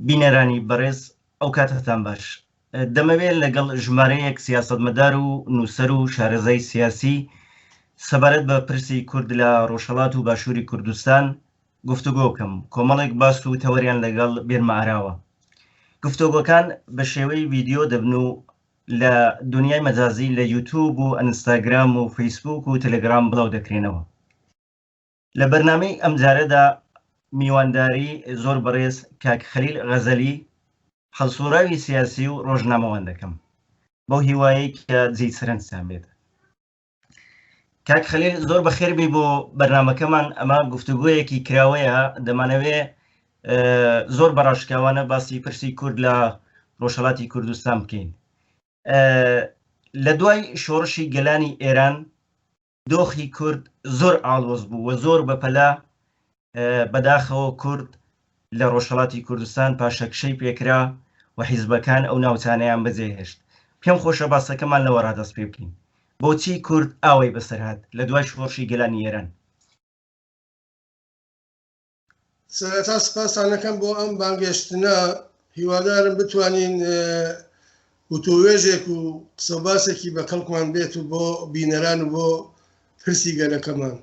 بینەرانی بەڕێز ئەو کاتتان باش دەمەوێت لەگەڵ ژمارەیەک سیاسەتمەدار و نووسەر و شارەزای سیاسی سەبارەت بە پرسی کورد لە ڕۆژهەڵات و باشووری کوردستان گفتوگۆ بکەم. کۆمەڵێک باس و تەوەریان لەگەڵ بێنمە ئاراوە. گفتوگۆکان بە شێوەی ڤیدیۆ دەبن و لە دنیای مەجازی لە یوتیوب و ئەنستاگرام و فەیسبوک و تەلەگرام بڵاو دەکرێنەوە. لە بەرنامەی ئەمجارەدا میوانداری زۆر بەڕێز کاک خەلیل غەزەلی هەڵسوڕاوی سیاسی و ڕۆژنامەوان دەکەم بەو هیوایی کە جێی سەرنجتان بێت. کاک خەلیل زۆر بەخێربی بۆ بەرنامەکەمان. ئەمە گفتوگۆیەکی کراوەیە، دەمانەوێ زۆر بەڕاشکاوانە باسی پرسی کورد لە ڕۆژهەڵاتی کوردستان بکەین. لە دوای شۆڕشی گەلانی ئێران دۆخی کورد زۆر ئاڵۆز بوو و زۆر بەپەلا بەداخەوە کورد لە ڕۆژهەڵاتی کوردستان پاشەکشەی پێکرا و حیزبەکان ئەو ناوچانەیان بەجێهێشت. پێم خۆشە باسەکەمان لەوە ڕادەست پێ بکەین. بۆچی کورد ئاوای بەسەرهات لە دوای شۆڕشی گەلانی ئێران؟ سەرەتا سپاسانەکەم بۆ ئەم بانگێشتنە. هیوادارم بتوانین وتۆوێژێک و قسەباسێکی بە کەڵکمان بێت و بۆ بینەران و بۆ پرسی گەلەکەمان.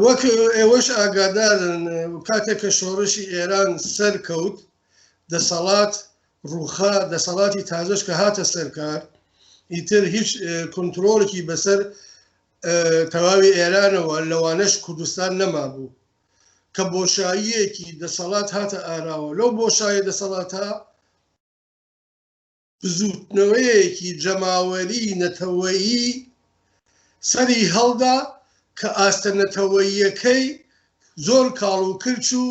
وەک ئێوەش ئاگادارن کاتێک کە شۆڕشی ئێران سەرکەوت، دەسەڵات ڕووخا دەسەڵاتی تازەش کە هاتە سەرکار، ئیتر هیچ کۆنترۆڵێکی بەسەر تەواوی ئێرانەوە لەوانەش کوردستان نەمابوو کە بۆشاییەکی دەسەڵات هاتە ئاراوە. لەو بۆشایە دەسەڵاتە بزوتنەوەیەکی جەماوەری نەتەوەیی سەری هەڵدا کە ئاستە نەتەوەییەکەی زۆر کاڵ و کرچ و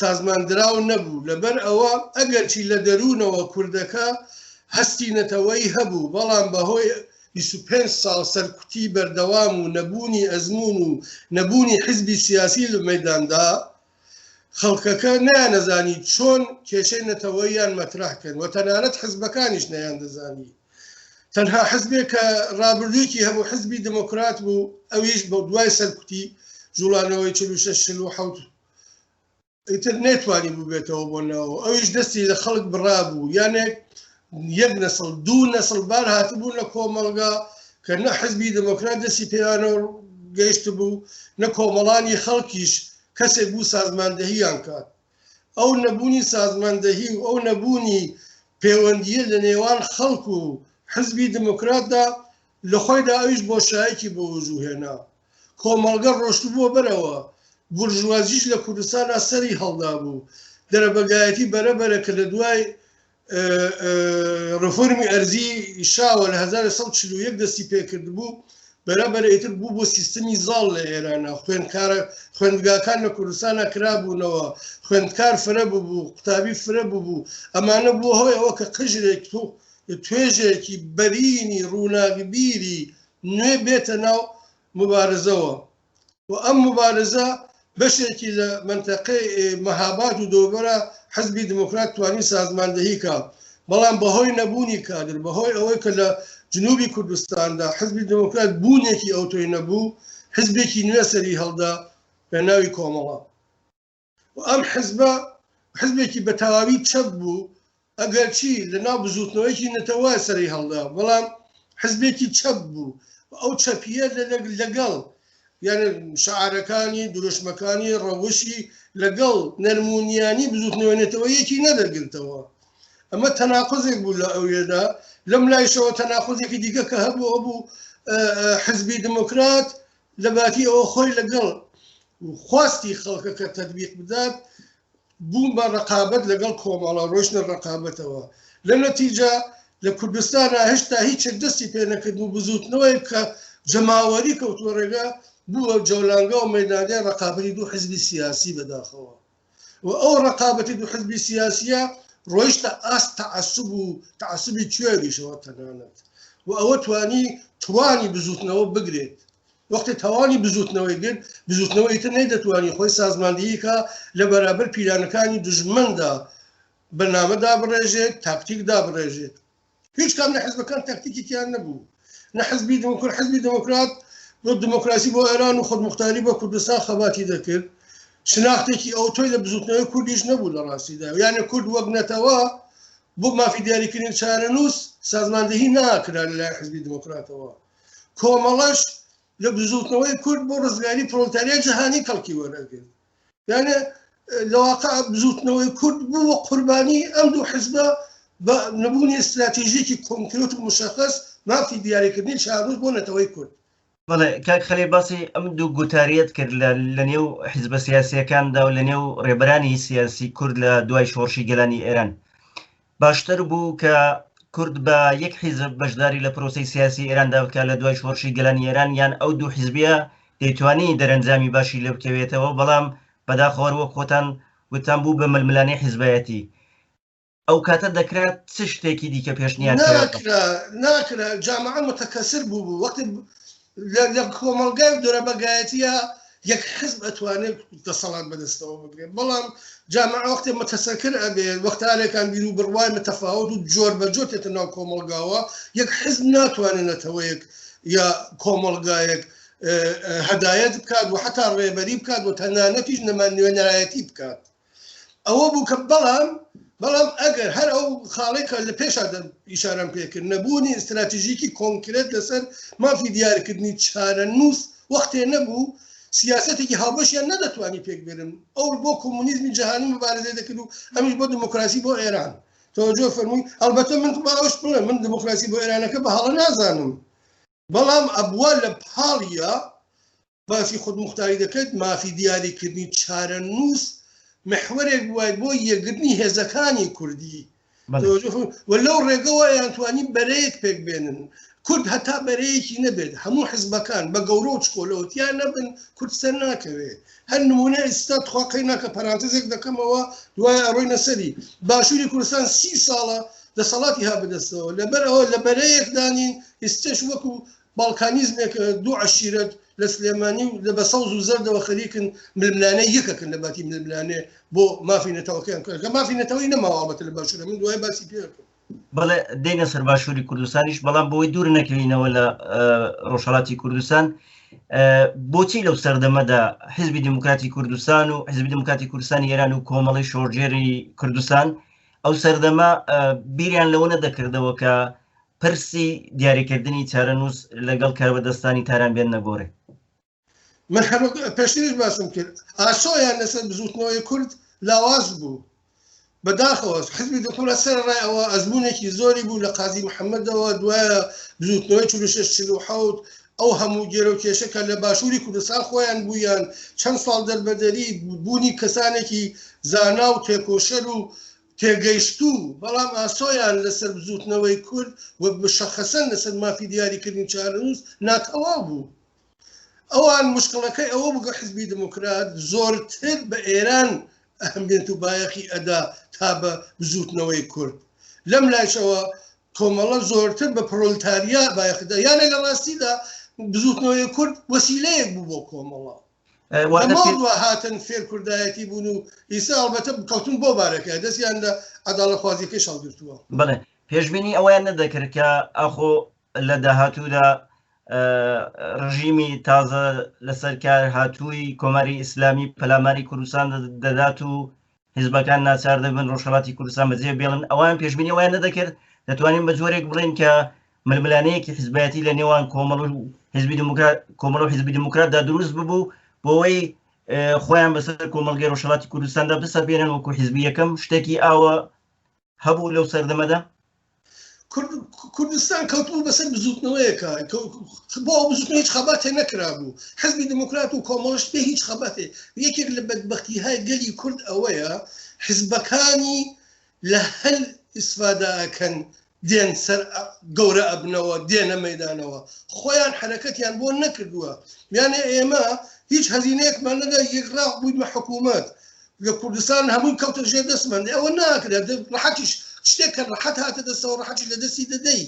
سازماندراو نەبوو. لەبەر ئەوە ئەگەرچی لە دەروونەوە کوردەکە هەستی نەتەوەیی هەبوو، بەڵام بەهۆی 25 ساڵ سەرکوتی بەردەوام و نەبوونی ئەزمون و نەبوونی حیزبی سیاسی لە مەیداندا خەڵکەکە نەیانەزانی چۆن کێشەی نەتەوەییان مەترەحکەن و تەنانەت حیزبەکانیش نەیان دەزانی. تەنها حزبێک کە ڕابردوویەکی هەبوو حزبی دموکرات بوو، ئەویش بە دوای سەرکوتی ژوڵانەوەی 46-47 ئیتر نێتوانی بوو بێتەوە بۆ ناوە. ئەویش دەستی لە خەڵک بڕابوو، یانێک یەک نەسڵ دوو نەسڵ بار هاتبوون لە کۆمەڵگا کە نە حزبی دموکرات دەستی پێیانەوە گەیشت بوو، نە کۆمەڵانی خەڵکیش کەسێک بوو سازماندەهیان کات. ئەو نەبوونی سازماندەهی و ئەو نەبوونی پەیوەندیە لە نێوان خەڵک و حزبی دموکراتدا لە خۆیدا ئەویش بۆشایەکی بۆ وجوو هێنا. کۆمەڵگە ڕۆشت بووە بەرەوە، بورژوازیش لە کوردستاندا سەری هەڵدا بوو. دەرەبەگایەتی بەرەبەرە کە لە دوای ڕفۆرمی ئەرزی شاوە لە 1941 دەستی پێکرد بوو، بەرەبەرە ئیتر بوو بۆ سیستەمی زاڵ لە ئێرانە. خوێندگاکان لە کوردستانە کرابوونەوە، خوێندکار فرە بوو، قوتابی فرە بوو. ئەمانە بووە هۆی ئەوە کە قژرێک توێژێکی بەرینی ڕووناکبیری نوێ بێتە ناو مبارزەوە. و ئەم مبارزە بەشێکی لە منتەقەی مەهاباد و دۆبەرە حزبی دموکرات توانی سازماندەهی کات، بەڵام بەهۆی نەبوونی کادر، بەهۆی ئەوەی کە لە جنوبی کوردستاندا حزبی دموکرات بوونێکی ئەوتۆی نەبوو، حزبێکی نوێ سەری هەڵدا بە ناوی کۆمەڵە. و ئەم حزبێکی بە تەواوی چەپ بوو، ئەگەرچی لە ناو بزوتنەوەیکی نەتەوای سەری هەڵدا، بەڵام حزبێکی چەپ بوو. ئەو چەپیە لەگەڵ یعنی شعارەکانی دروشمەکانی ڕەوشی لەگەڵ نەرمونیانی بزوتنەوەی نەتەوەیەکی نەدەگرتەوە. ئەمە تەناقوزێک بوو لە ئەوێدا. لەم لایشەوە تەناقوزێکی دیکە کە هەبوو حزبی دموکرات لە باتی ئەوە خۆی لەگەڵ خواستی خەڵکەکە تەطبیق بدات، بووم بە ڕقابەت لەگەڵ کۆمەڵە ڕۆشنە ڕقابەتەوە. لە نەتیجە لە کوردستانە هێشتا هیچێک دەستی پێ نەکرد و بزوتنەوەی کە جەماوەری کەوتووە ڕێگا بووە جەولانگە و مەیدانیە ڕقابەتی دوو حزبی سیاسی بەداخەوە. و ئەو ڕقابەتی دوو حزبی سیاسیە ڕۆیشتە ئاست تەعەسوب و تەعەسوبی کوێریشەوە تەنانەت. و ئەوە توانی بزوتنەوە بگرێت. وەختی توانی بزوتنەوەی گرت، بزوتنەوەی تر نەیدەتوانی خۆی سازماندهیکە لە بەرابەر پیلانەکانی دژمندا بەنامەدا بڕێژێت، تاکتیکدا بڕێژێت. هیچ کام لە حزبەکان تاکتیکیان نەبوو. نە حزبی دموکرات بۆ دموکراسی بۆ ئێران و خودمختاری بۆ کوردستان خەباتی دەکرد، شناختێکی ئەو تۆی لە بزوتنەوەی کوردیش نەبوو لە ڕاستیدا یانە کورد وەک نەتەوە بۆ مافی دیاریکردنی چارەنووس سازماندەهی ناکرا لە حزبی دموکراتەوە کۆمەڵەش لە بزوتنەوەی کورد بۆ ڕزگاری پرۆلتاریا جەهانی کەڵکی وەرەگرت یانە لەواقع بزوتنەوەی کورد بوو وە قوربانی ئەم دوو حزبە بە نەبوونی استراتیژیەکی کۆنکرێت و مشخص مافی دیاریکردنی چارەنووس بۆ نەتەوەی کورد بەڵێ کاک خەلێ باسی ئەم دوو گوتاریەت کرد لە نێو حیزبە سیاسیەکاندا و لە نێو ڕێبەرانی سیاسی کورد لە دوای شۆڕشی گەلانی ئێران باشتر بوو کە کورد بە یەک حیزب بەشداری لە پرۆسی سیاسی ئێراندا بکە لە دوای شۆڕشی گەلانی ئێران یان ئەو دوو حیزبیە دەیتوانی دەرەنجامی باشی لێ بکەوێتەوە بەڵام بەداخەوە وەک خۆتان وتان بوو بە ململانەی حیزبایەتی ئەو کاتە دەکرات چ شتێکی دیکە پێشنیان ناکرا جامعە متەکەسر بوو وەختی لە کۆمەڵگای دۆرەبەگایەتیە یەک حزب ئەتوانێت دەسەڵات بەدەستەوە بگرێت بەڵام جامعە وەختی متەسەکر ئەبێت وەختارێکان بیر و بڕوای متەفاوت و جۆر بە جۆر تێتە ناو کۆمەڵگاوە یەک حزب ناتوانێتەوەیەک یا کۆمەڵگایەک هەدایەت بکات و حتا ڕێبەری بکات و تەنانەتیش نوێنەرایەتی بکات ئەوە بوو کە بەڵام ئەگەر هەر ئەو خاڵێکە لە پێشا ئیشارەم پێکرد نەبوونی استراتیژیکی کۆنکرێت لەسەر مافی دیارکردنی چارەنووس وەختێ نەبوو سیاسەتێکی هاوبەشیان نەدەتوانی پێک بێنن ئەو بۆ کۆمونیزمی جەهانی مبارزە دەکرد و ئەمیش بۆ دموکراسی بۆ ئێران تۆجۆ فەرمووی ئەلبەتە من باوەش بڵێ من دموکراسی بۆ ئێرانەکە بە هەڵە نازانم بەڵام ئەبووە لە پاڵیە باسی خود مختاری دەکرد مافی دیاریکردنی چارەنووس محورێک وای بۆ یەکگرتنی هێزەکانی کوردی و لەو ڕێگەوە یانتوانی بەرەیەک پێک بێنن کورد هەتا بەرەیەکی نەبێت هەموو حزبەکان بە گەورە و چکۆلەوتیان نەبن کوردستان ناکەوێت هەر نمونە ئێستا تخواقی ناکە پەرانتزێک دەکەمەوە دوای ئەڕۆینە سەری باشووری کوردستان 30 ساڵە دەسەڵاتی ها بەدەستەوە لەبەر ئەوە لە بەرەیەک دانین ئێستش وەکو باڵکانیزمێک دوو عەشیرەت لە سلێمانی و لە بە سەوز و زەردەوە خەریکن ململانەی یەکەکن لە باتی ململانێ بۆ مافی نەتەوەکەیان کرد کە مافی نەتەوەی نەماوەڵبەتە لە باشوورە من دوای باسی پێکرد بەڵێ دێنە سەر باشووری کوردستانیش بەڵام بۆی دوور نەکەوینەوە لە ڕۆژهەڵاتی کوردستان بۆچی لەو سەردەمەدا حیزبی دموکراتی کوردستان و حیزبی دموکراتی کوردستانی ئێران و کۆمەڵی شۆڕجێری کوردستان ئەو سەردەمە بیریان لەوە نەدەکردەوە کە پرسی دیاریکردنی چارەنووس لەگەڵ کاربەدەستانی تاران بێن نەگۆڕێ من پێشترش باسم کرد ئاسۆیان لەسەر بزوتنەوەی کورد لاواز بوو بەداخەوە حزبی دموکرات سەرڕای ئەوە ئەزمونێکی زۆری بوو لە قازی محەممەدەوە دوایە بزوتنەوەی 46 ئەو هەموو گێرە و کێشەکە لە باشووری کوردستان خۆیان بوویان چەند ساڵ دەربەدەری بوونی کەسانێکی زانا و تێکۆشەر و تێگەیشتوو بەڵام ئاسۆیان لەسەر بزوتنەوەی کورد و بشەخەسەن لەسەر مافی دیاریکردنی چارەنووس ناتەواو بوو ئەوان مشکڵەکەی ئەوە بگە حزبی دموکرات زۆرتر بە ئێران ئەهمیەت و بایەخی ئەدا تا بە بزوتنەوەی کورد لەم لایشەوە کۆمەڵە زۆرتر بە پرۆلتاریا بایەخدا یانە لە ڕاستیدا بزوتنەوەی کورد وەسیلەیەک بوو بۆ کۆمەڵە ئەمەوە هاتن فێر کوردایەتی بوون و ئیسا ئەڵبەتە بکەوتن بۆ بارەکە دەستیان لە عەداڵەتخوازیەکەی شەڵگرتووە بڵێ پێشبینی ئەویان نەدەکرد کە ئەخۆ لە داهاتوودا ڕژیمی تازە لەسەر کار هاتووی کۆماری ئیسلامی پەلاماری کوردستان دەدات و حیزبەکان ناچار دەبن ڕۆژهەڵاتی کوردستان بەجێ بێڵن ئەوان پێشبینی ئەویان نەدەکرد دەتوانین بە جۆرێک بڵێن کە ململانەیەکی حیزبایەتی لە نێوان کۆمەڵ و حیزبی دموکراتدا دروست ببوو بۆەوەی خۆیان بەسەر کۆمەڵگەی ڕۆژهەڵاتی کوردستاندا بسەپێنن وەکو حیزبی یەکەم شتێکی ئاوە هەبوو لەو سەردەمەدا کوردستان کەوتبوو بەسەر بزوتنەوەیەکە بۆ ئەو بزوتنەوە هیچ خەباتێ نەکرابوو حزبی دموکرات و کۆمەڵش پێ هیچ خەباتێ یەکێک لە بەدبەختیهای گەلی کورد ئەوەیە حزبەکانی لە هەل ئیسفاداکەن دێن سەر گەورە ئەبنەوە دێنە مەیدانەوە خۆیان حرەکەتیان بۆ نەکردووە یانێ ئێمە هیچ هەزینەیەکمان نەدا یەکڕاق بووینمە حکوومەت لە کوردستان هەمووی کەوتە ژێر دەستمان ئەوە ناکرێت ڕەحەتیش شتێکە ڕەحەت هاتە دەستەوە ڕەحەتی لە دەستی دەدەی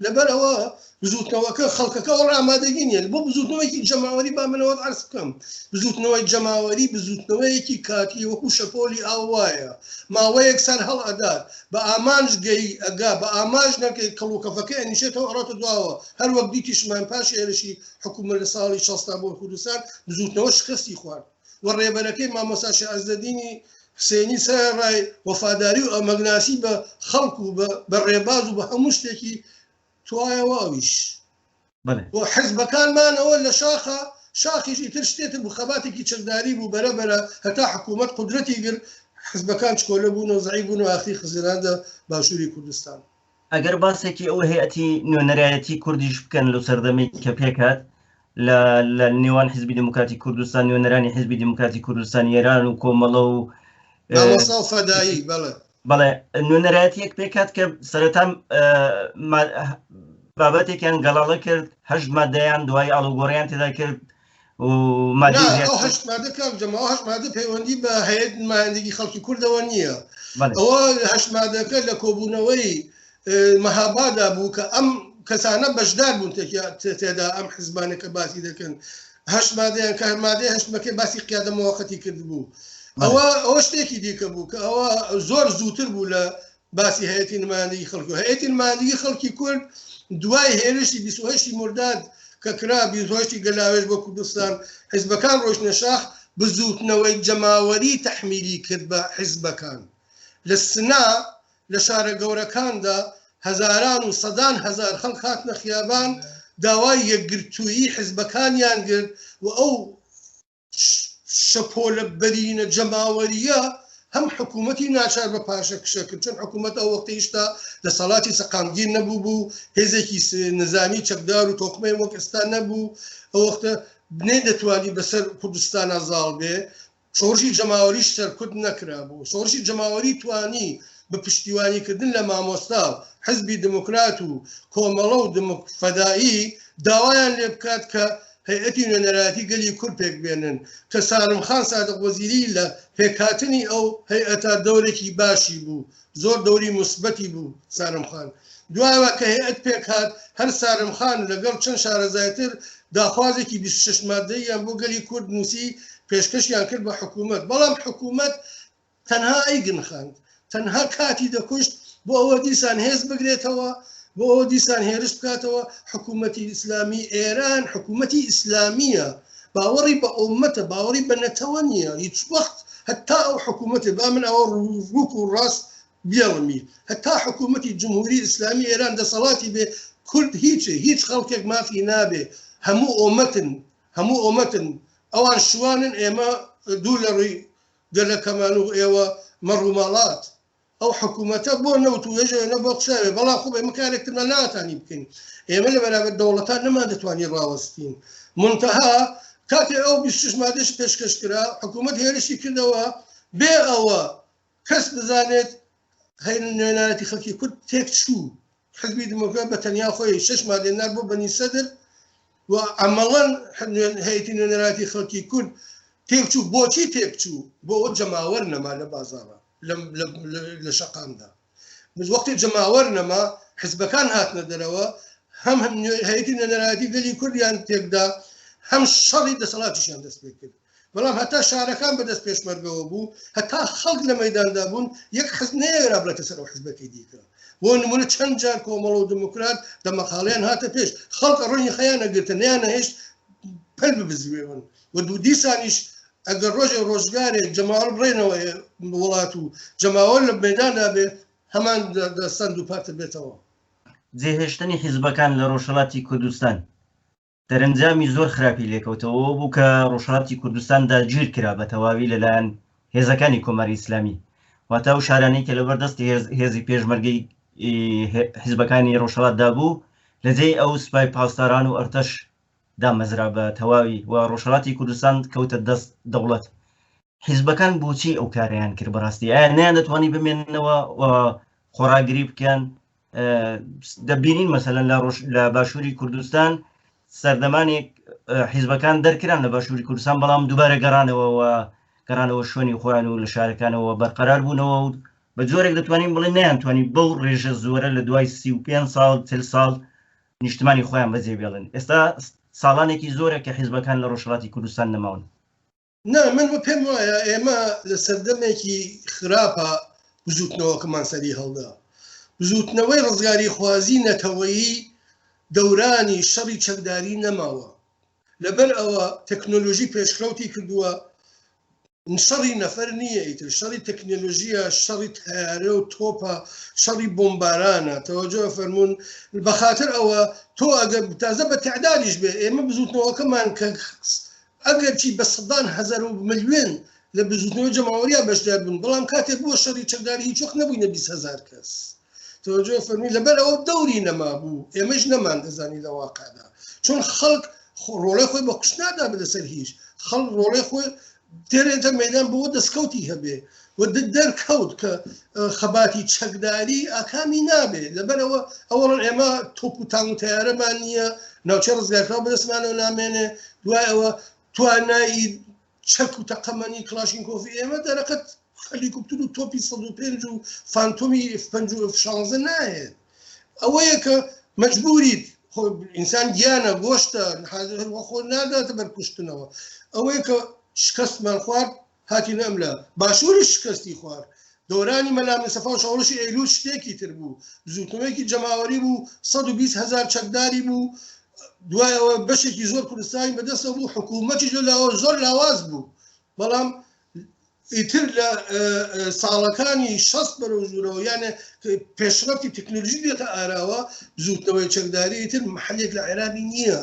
لەبەر ئەوە بزوتنەوەکە خەڵکەکە وەڵ ئامادەگی نیە بۆ بزوتنەوەیکی جەماوەری با منەوە عەرز بکەم بزوتنەوەی جەماوەری بزوتنەوەیەکی کاتی وەکو شەپۆلی ئاوایە ماوەیەک سەر هەڵ ئەدات بە ئامانج گەی ئەگا بە ئاماژ نەکەی کەڵوکەفەکە ئەنیشێتەوە ئەڕاتە دواوە هەر وەک دیتیشمان پاش هێرشی حکوومەت لە ساڵی 60 بۆ کوردستان بزوتنەوە شکستی خوارد و ڕێبەرەکەی مامۆستا شێعەزەدینی حسێنی سەرڕای وەفاداری و ئەمەگناسی بە خەڵک و بە ڕێباز و بە هەموو شتێکی توایەوە ئەویش بۆ حیزبەکانمانەوە لە شاخیشی تر شتێتر بوو خەباتێکی چەکداری بوو بەرەبەرە هەتا حکوومەت قودرەتی گر حیزبەکان چکۆلە بوون و زعیب بوون و ئاخری خزیراندا باشووری کوردستان. ئەگەر باسێکی ئەو هەیەتی نوێنەرایەتی کوردیش بکەن لەو سەردەمەی کە پێکات لە نێوان حیزبی دموکراتی کوردستان نوێنەرانی حیزبی دموکراتی کوردستان ئێران و کۆمەڵە و فەدایی بەڵێ نوێنەرایەتیەک پێکات کە سەرەتا بابەتێکیان گەڵاڵە کرد هەشت مادەیان دوای ئاڵوگۆڕیان تێدا کرد و هەشت مادە پەیوەندی بە هەیەت نمایندگی خەڵکی کوردەوە نییە. ئەوە هەشت مادەکە لە کۆبوونەوەی مەهابادا بوو کە ئەم کەسانە بەشدار بوون تێدا ئەم حیزبانەکە باسی دەکەن. هەشت مادەیان کە مادەی هەشتمەکەی باسی قیادە مۆقەتی کرد بوو. ئەوە شتێکی دیکە بوو کە ئەوە زۆر زووتر بوو لە باسی هەیەتی نمایندگی خەڵکی. هەیەتی نمایندگی خەڵکی کورد دوای هێرشی 28 مرداد کە کرا 28 گەلاوێژ بۆ کوردستان حیزبەکان ڕۆژنە شاخ بزوتنەوەی جەماوەری تەحمیلی کرد بە حیزبەکان. لە سنا لە شارە گەورەکاندا هەزاران و سەدان هەزار خەڵک هاتنە خیابان داوای یەکگرتوویی حیزبەکانیان کرد و ئەو شەپۆلە بەرینە جەماوەریە هەم حکوومەتی ناچار بە پاشە کشە کرد چون حکوومەت ئەو وەختەیشتا دەسەڵاتی سەقامگیر نەبوو بوو هێزێکی نظامی چەکدار و تۆقمەی وەک ئێستا نەبوو ئەو وەختە بنێ دەتوانی بەسەر کوردستانە زاڵ بێ شۆڕشی جەماوەریش سەرکورد نەکرا بوو شۆڕشی جەماوەری توانی بە پشتیوانیکردن لە مامۆستا حزبی دموکرات و کۆمەڵە و فەدایی داوایان لێ بکات کە هەیەتی نوێنەرایەتی گەلی کورد پێک بێنن کە سارمخان سادق وەزیری لە پێکهاتنی ئەو هەیئەتە دەورێکی باشی بوو زۆر دەوری مثبەتی بوو سارمخان دوایەوە کە هەیئەت پێکهات هەر سارمخان لەگەڵ چەند شارەزایتر داخوازێکی 26 مادەیان بۆ گەلی کورد نووسی پێشکەشیان کرد بە حکوومەت بەڵام حکوومەت تەنها ئەیگن خاند تەنها کاتی دەکوشت بۆ ئەوە دیسان هێز بگرێتەوە بۆ ئەوە دیسان هێرش بکاتەوە حکوومەتی ئیسلامی ئێران حکوومەتی ئیسلامیە باوەڕی بە ئومەتە باوەڕی بە نەتەوە نییە هیچ وەخت هەتا ئەو حکوومەتە با من ئەوە ڕووک و ڕاست بێڵمی هەتا حکوومەتی جمهوری ئیسلامی ئێران دەسەڵاتی بێ کورد هیچ خەڵکێک مافی نابێ هەموو ئۆمەتن ئەوان شوانن ئێمە دوو لە ڕووی گەلەکەمان و ئێوە مەڕووماڵات ئەو حکوومەتە بۆ نەوت و ێژە نەبۆ قساوێ بەڵام خوب ئێمە کارێکترمان ناتانی بکەین ئێمە لە بەرابەر دەوڵەتان نەمان دەتوانین ڕاوەستین منتەها کاتێ ئەو 26 مادەش پێشکەش کرا حکوومەت هێرشی کردەوە بێ ئەوە کەس بزانێت نوێنەرەتی خەڵکی کورد تێک چوو حزبی دموکرات بە تەنیا خۆی 6 مادەی نار بۆ بەنی سەدر و عەمەڵەن هەیەتی نوێنەرەتی خەڵکی کورد تێک چوو بۆچی تێک چوو بۆ ئەوە جەماوەر نەما لە بازاڕە لە شەقامدا وەختی جەماوەر نەما حزبەکان هاتنە دەرەوە هەم هەیەتی نوێنەرەتی گەلی کوردیان تێکدا هەم شەڕی دەسەڵاتیشیان دەست پێ کرد بەڵام هەتا شارەکان بەدەست پێشمەرگەوە بوو هەتا خەڵک لە مەیداندا بوون یەک حزب نەیەرا بڵێتە سەر ئەو حزبەکەی دیکە بۆ نمونە چەند جار کۆمەڵە و دموکرات دەمەقاڵیان هاتە پێش خەڵک ڕۆنی خەیانە گرتە نیان هێشت پەل ببزوێن و دوو دیسانیش ئەگەر ڕۆژێ ڕۆژگارێک جەماوەر بڕێنەوە وڵات و جەماوەر لە مەیداندا بێ هەمان دەستەند و پاتە بێتەوە جێهێشتنی حیزبەکان لە ڕۆژهەڵاتی کوردستان دەرەنجامی زۆر خراپی لێکەوتەوە بوو کە ڕۆژهەڵاتی کوردستاندا گیر کرا بە تەواوی لەلایەن هێزەکانی کۆماری ئیسلامی واتە و شارانەی کە لەبەردەستی هێزی پێشمەرگەی حیزبەکانی ڕۆژهەڵاتدا بوو لەجێی ئەو سوپای پاسداران و ئەرتەش دامەزرا بە تەواوی و ڕۆژهەڵاتی کوردستان کەوتە دەست دەوڵەت حیزبەکان بۆچی ئەو کاریان کرد بەڕاستی ئایا نیان دەتوانی بمێننەوە و خۆراگری بکەن دەبینین مەسەلەن لە باشووری کوردستان سەردەمانێک حیزبەکان دەرکران لە باشووری کوردستان بەڵام دووبارە گەڕانەوە شوێنی خۆیان و لە شارەکانەوە بەرقەرار بوونەوە و بە جۆرێک دەتوانین بڵێن نەیانتوانی بەو ڕێژە زۆرە لە دوای 35 ساڵ 40 ساڵ نیشتمانی خۆیان بەجێ بێڵن ئێستا ساڵانێکی زۆرە کە حیزبەکان لە ڕۆژهەڵاتی کوردستان نەماون من پێم وایە ئێمە لە سەردەمێکی خراپە بزوتنەوەکەمان سەری هەڵدا بزوتنەوەی ڕزگاری خوازی نەتەوەیی دەورانی شەڕی چەکداری نەماوە لەبەر ئەوە تەکنۆلۆژی پێشکەوتی کردووە شەڕی نەفەر نییە ئیتر شەڕی تەکنۆلۆژیە شەڕی تیارە و تۆپە شەڕی بۆمبارانە تەوەجۆ فەرمونون بەخاتر ئەوە تۆ ئەگەر تازە بە تعدادیش بێ ئێمە بزوتنەوەکەمان کە ئەگەر چی بە سەدان هەزار و ملیۆن لە بزوتنەوە جەماوەریە بەشدار بوون بەڵام کاتێک بووە شەڕی چەکداری هیچ وەخت نەبووینە 20,000 کەس تەوەجۆ فەرمووی لەبەر ئەوە دەوری نەما بوو ئێمەش نەمان دەزانی لە واقعدا چۆن خەڵک ڕۆڵەی خۆی بە قوش نادا بەدەسەر هیچ خەڵ ڕۆڵەی خۆی تێرێتە مەدان بۆ دەستکەوتی هەبێ و دەرکەوت کە خەباتی چەکداری ئاکامی نابێ لەبەرەوە ئەوەڵەن ئێمە تۆپ و تانگ و تیارەمان نییە ناوچە ڕزگارکراوە بەدەستمانەوە نامێنێ دوای ئەوە توانایی چەک و تەقەمەنی کلاشینکۆفی ئێمە دەرەکەت هەلیکۆپتەر و تۆپی 105 و فانتۆمی F-16 نایێت ئەوەیە کە مەجبوریت ئینسان گیانە گۆشتە خۆ ناداتە بەرکوشتنەوە ئەوەیە کە شکستمان خوارد هاتی نەملا باشووری شکستی خوارد دۆرانی مەلام سەفا و شەوڵشی ئەیلول شتێکی تر بوو زووتنەوەیەکی جەماوەری بوو 120,000 چەکداری بوو دوایەوە بەشێکی زۆر کوردستانی بەدەستە بوو حکوومەتی زۆر لاواز بوو بەڵام ئیتر لە ساڵەکانی 60 بەرەو ژوورەوە یانە پێشرەفتی تەکنۆلۆژی دێتە ئاراوە زووتنەوەی چەکداری ئیتر محلێک لە عێراقی نییە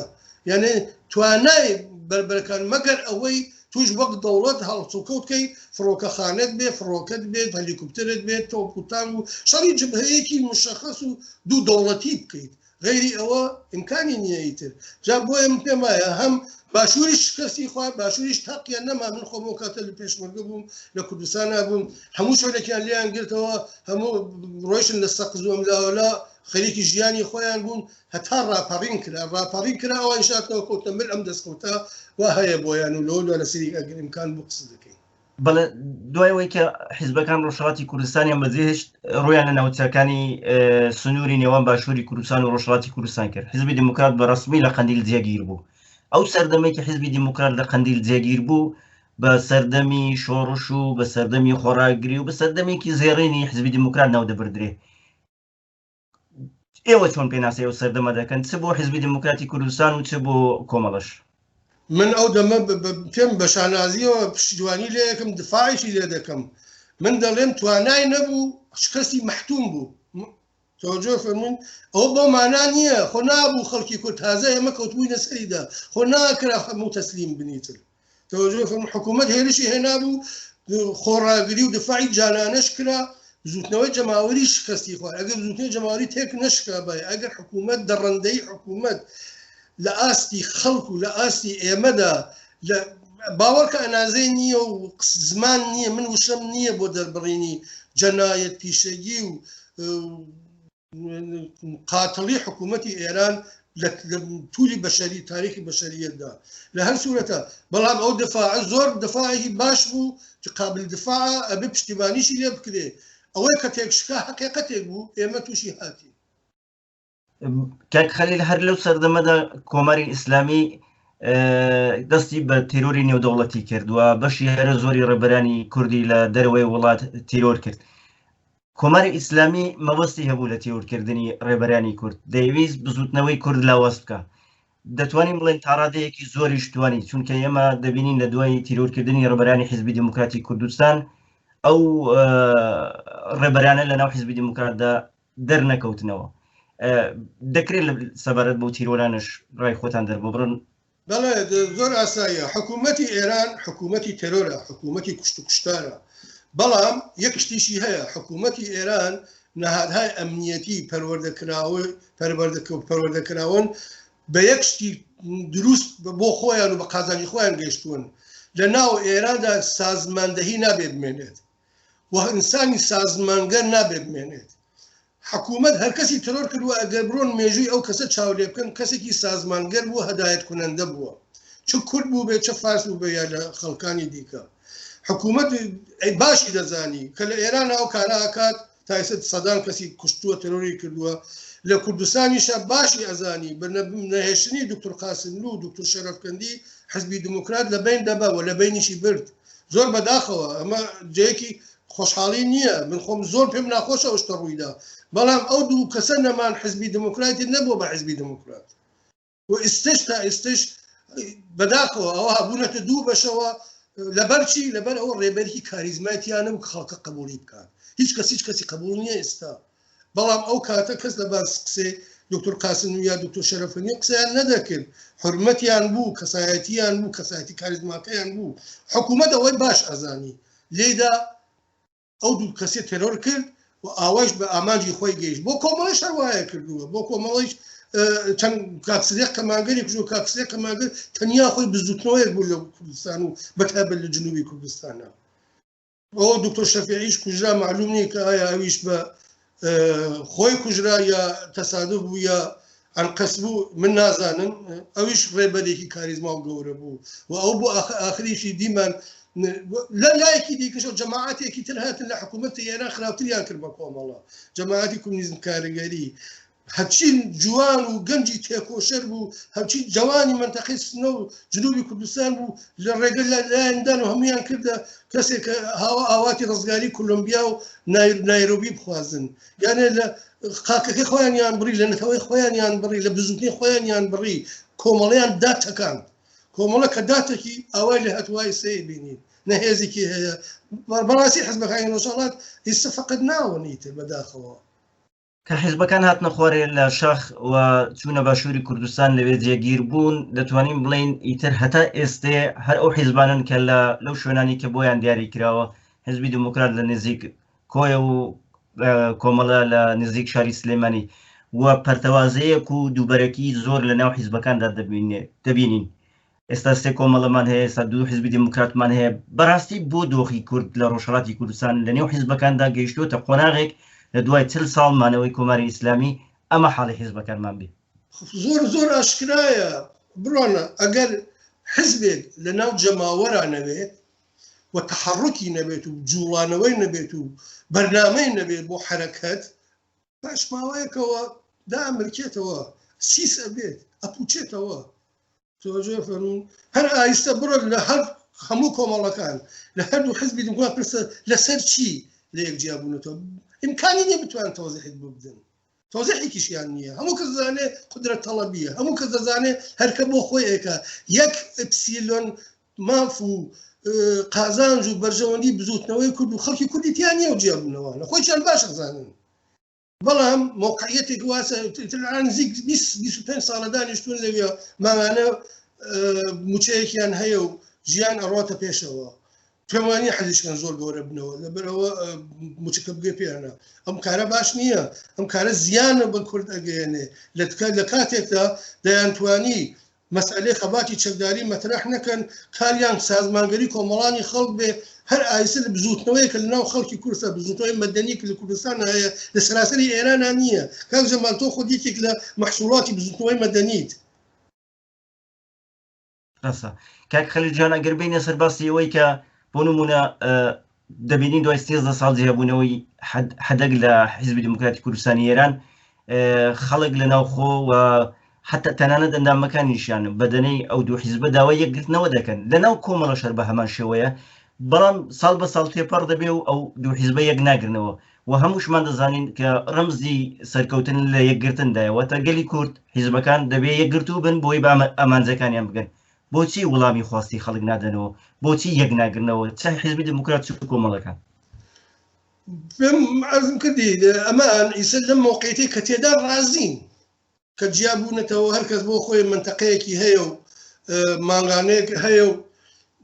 یانە توانای بربەرەکان مەگەر ئەوەی توش وەک دەوڵەت هەڵسوکەوتکەی فڕۆکەخانەت بێ فڕۆکەت بێت هەلیکۆپتەرت بێت تۆپوتان و شەڕی جبهەیەکی مشەخەص و دوو دەوڵەتی بکەیت غیری ئەوە ئیمکانی نییە ئیتر جا بۆیە من پێم وایە هەم باشووری شکستی خوارد باشووریش تاقیان نەما من خۆم کاتە لە پێشمەرگە بووم لە کوردستان نبووم هەموو شوێنێکیان لێیان گرتەوە هەموو ڕۆیشن لە سەقز و ئەملاوەلا خەریکی ژیانی خۆیان بوون هەتا ڕاپەڕین کرا ئەوە ئینشاتەوە کۆتە مل ئەم دەستکەوتە وا هەیە بۆیان و لۆ لە سری ئەگەر ئیمکان بوو قسە دەکەین بەڵێ دوایەوەی کە حیزبەکان ڕۆژهەڵاتی کوردستانیان بەجێهێشت ڕۆیان لە ناوچەکانی سنووری نێوان باشووری کوردستان و ڕۆژهەڵاتی کوردستان کرد حیزبی دموکرات بە ڕسمی لە قەندیل جێگیر بوو ئەو سەردەمێکی حیزبی دموکرات لە قەندیل جێگیر بوو بە سەردەمی شۆڕش و بە سەردەمی خۆراگری و بە سەردەمێکی زێڕینی حیزبی دموکرات ناو دەبردرێ ئێوە چۆن پێناسی ئەو سەردەمە دەکەن چ بۆ حیزبی دموکراتی کوردستان و چ بۆ کۆمەڵەش من ئەو دەمە پێم بە شانازیەوە پشتیوانی لێ یەکەم دفاعیشی لێ دەکەم من دەڵێم توانای نەبوو شکستی مەحتوم بوو تۆجۆ فەرمون ئەو بۆ مانا نییە خۆ نابوو خەڵکی کورد تازە ئێمە کەوتبووینە سەریدا خۆ ناکرا هەموو تەسلیم بنیتر تۆجۆ فەرمون حکوومەت هێرشی هێنابوو خۆڕاگری و دفاعی جانانەش کرا زووتنەوەی جەماوەری شکستی خوارد ئەگەر زووتنەوەی جەماوەری تێک نەشکا بای ئەگەر حکوومەت دەڕەندەی حکوومەت لە ئاستی خەڵک و لە ئاستی ئێمەدا باوەڕکە ئەنازەی نییە و زمان نییە من وشەم نییە بۆ دەربڕینی جەنایەت پیشەگی و قاتڵی حکوومەتی ئێران لە توولی بەشەری تاریخی بەشەریەتدا لە هەر سوورەتە بەڵام ئەو دفاع زۆر دفاعی باش بوو قابل دفاع ئەبێ پشتیبانیشی لێ بکرێ ئەوەی کە تێکشکا حقیقەتێک بوو ئێمە تووشی هاتی کاک خەلیل هەر لەو سەردەمەدا کۆماری ئیسلامی دەستی بە تیرۆری نێودەوڵەتی کردووە بەشی هەرە زۆری ڕێبەرانی کوردی لە دەرەوەی وڵات تیرۆر کرد کۆماری ئیسلامی مەبەستی هەبوو لە تیرۆرکردنی ڕێبەرانی کورد دەیویست بزوتنەوەی کورد لاوەست بکە دەتوانین بڵێن تاڕادەیەکی زۆری شتوانی چونکە ئێمە دەبینین لە دوای تیرۆرکردنی ڕێبەرانی حیزبی دموکراتی کوردستان ئەو ڕێبەرانە لە ناو حیزبی دموکراتدا دەرنەکەوتنەوە دەکرێت سەبارەت بۆ تیرۆرانش ڕای خۆتان دەربڕن بەڵێ زۆر ئاساییە حکوومەتی ئێران حکوومەتی تەرۆرە حکوومەتی کوشت و کوشتارە بەڵام یەک شتیشی هەیە حکوومەتی ئێران نەهادهای ئەمنیەتی پەروەردەکراون بە یەک شتی دروست بۆ خۆیان و بە قازانی خۆیان گەیشتوون لە ناو ئێراندا سازماندەهی نابێ بمێنێت و ئینسانی سازمانگەر نابێ بمێنێت حکوومەت هەر کەسی ترۆر کردووە ئەگەر بڕۆن مێژووی ئەو کەسە چاو لێ بکەن کەسێکی سازمانگەر بووە هەدایەت کنەندە بووە چ کورد بوو بێت چه فارس بوو بێ یا لە خەڵکانی دیکە حکوومەت باشی دەزانی کە لە ئێران ئەو کاراکات تایسەت سەدان کەسی کوشتووە ترۆری کردووە لە کوردستانیشە باشی ئەزانی نەهێشتنی دکتۆر قاسملو و دکتۆر شەرەفکەندی حزبی دموکرات لە بین دەبەوە لە بینیشی برد زۆر بەداخەوە ئەمە جەیەکی خۆشحاڵی نییە من خۆم زۆر پێم ناخۆشە ئەو شتە ڕوویدا بەڵام ئەو دوو کەسە نەمان حزبی دموکراتی نەبووە بە حزبی دموکرات و ئستش تا ئستش بەداخەوە ئەوە هەبوونەتە دوو بەشەوە لەبەرچی لەبەر ئەوە ڕێبەرێکی کاریزماتیانم خەڵکە قبولی بکات هیچ کەسی قبول نییە ئێستا بەڵام ئەو کاتە کەس لە باس قسێ دکتۆر قاسم یا دکتۆر شەرەفەنی قسەیان نەدەکرد حرمەتیان بوو کەسایەتیان بوو کەسایەتی کاریزماکەیان بوو حکوومەت ئەوەی باش ئەزانی لێدا ئەو دوو کەسێ تێرۆر کرد و ئاواش بە ئامانجی خۆی گەیشت بۆ کۆمەڵەش هەروایە کردووە بۆ کۆمەڵیش چەند کاکسێک کەماگەری کوژ و کاکسێک کەماگەر تەنیا خۆی بزوتنەوەیەک بوو لە کوردستان و بەتابەت لە جنوبی کوردستانە ئەو دکتۆر شەفیعیش کوژرا معلوم نییە کە ئایا ئەویش بە خۆی کوژرا یا تەسادف بوو یا ئەنقەس بوو من نازانم ئەویش ڕێبەرێکی کاریزما و گەورە بوو و ئەو بۆ ئاخریشی دیمان لە لایەکی دیکەش و جەماعەتێکی تر هاتن لە حکوومەتی ئێران خراپتریان کرد بە کۆمەڵە جەماعەتی کۆمونیزم کارگەری هەرچین جوان و گەنجی تێکۆشەر بوو هەرچی جوانی منتەقەی سنە و جنوبی کوردستان بوو لە ڕێگە لایەندان و هەمویان کردە کەسێک هاوا ئاواتی ڕزگاری کولۆمبیا و نایرۆبی بخوازن یانێ لە قاکەکەی خۆیانیان بڕی لە نەتەوەی خۆیانیان بڕی لە بزوتنی خۆیانیان بڕی کۆمەڵیان داتەکان کۆمەڵە کە داتێکی ئاوای لە هەتوای سێ بینین نەهێزێکی هەیە بەڕاستی حزبەکانی ڕۆژهەڵات ئێستا فەقەت ناوەنیتر بەداخەوە کە حیزبەکان هاتنە خوارێ لە شەخ و چوونە باشووری کوردستان لەوێ جێگیر بوون دەتوانین بڵین ئیتر هەتا ئێستێ هەر ئەو حیزبانن کە لەو شوێنانی کە بۆیان دیاری کراوە حزبی دموکرات لە نزیک کۆیە و کۆمەڵە لە نزیک شاری سلێمانی و پەرتەوازەیەک و دووبەرەکی زۆر لە ناو حیزبەکاندا دەبینین ئێستا سێ کۆمەڵەمان هەیە ئێستا دوو حیزبی دموکراتمان هەیە بەڕاستی بۆ دۆخی کورد لە ڕۆژهەڵاتی کوردستان لە نێو حیزبەکاندا گەیشتوتە قۆناغێک لە دوای 40 ساڵ مانەوەی کۆماری ئیسلامی ئەمە حاڵی حیزبەکانمان بێ زۆر ئاشکرایە بڕۆنە ئەگەر حزبێک لە ناو جەماوەرە نەبێت و تەحەڕوکی نەبێت و جوڵانەوەی نەبێت و بەرنامەی نەبێت بۆ حرەکەت باش ماوەیەکەوە دامرکێتەوە سیس ئەبێت ئەپوچێتەوە تۆجێ فەرمون هەر ئایستە بڕۆن لە هەر هەموو کۆمەڵەکان لە هەردوو حزبی دموکرات پرسە لەسەر چی لە یەکجیابوونەوە ئیمکانی نییە بتوان تۆزیحت بۆ بدەن تۆزیحێکیشیان نییە هەموو کەس دەزانێ قودرەت تەڵەبیە هەموو کەس دەزانێ هەرکە بۆ خۆی ئێکە یەک ئەپسیلۆن ماف و قازانج و بەرژەوەندی بزوتنەوەی کورد و خەڵکی کوردی تیان نییە و جیابوونەوە لە خۆیان باش دەزانن بەڵام موقعیەتێک واسە نزیک 25 ساڵە دانیشتوون لەوێ مامانە موچەیەکیان هەیە و ژیان ئەڕاتە پێشەوە پێوانی حەزیشکان زۆر گەورە بنەوە لەبەرەوە موچەکە بگوێ پێیانە ئەم کارە باش نییە ئەم کارە زیانە بە کورد ئەگەیەنێ لە کاتێکدا دەیانتوانی مەسئلەی خەباتی چەکداری مەترەح نەکەن کاریان سازمانگەری کۆمەڵانی خەڵک بێ هەر ئایسە لە بزوتنەوەی کە لە ناو خەڵکی کوردستە بزوتنەوەی مەدەنی کە لە کوردستان هەیە لە سەراسەری ئێرانە نییە کاک جەمال تۆ خۆت یەکێک لە مەحسوڵاتی بزوتنەوەی مەدەنیت ڕاستە کاک خەلیل جان ئەگەر بینە سەر باسی ئەوەی کە بۆ نمونە دەبینین دوای 13 ساڵ جێبوونەوەی حەدەک لە حیزبی دموکراتی کوردستانی ئێران خەڵک لە ناوخۆ و حتى تەنانەت ئەندامەکانیشیان بەدەنەی ئەو دوو حیزبە داوای یەکگرتنەوە دەکەن لە ناو کۆمەڵە شەر بە هەمان شێوەیە بەڵام ساڵ بە ساڵ تێپەڕ دەبێ و ئەو دوو حیزبە یەک ناگرنەوە و هەمووشمان دەزانین کە ڕەمزی سەرکەوتن لە یەکگرتندایەوە تا گەلی کورد حیزبەکان دەبێ یەکگرتو بن بۆی بە ئەمانجەکانیان بگەن بۆچی وڵامی خواستی خەڵک نادەنەوە بۆچی یەک ناگرنەوە چ حیزبی دموکرات چ کۆمەڵەکان عەرزم کردی ئەمان ئیسە لەم موقعیەتی کە تێدا ڕازین کە جیابوونەتەوە هەرکەس بۆ خۆی منتەقەیەکی هەیە و ماڵانەیەک هەیە و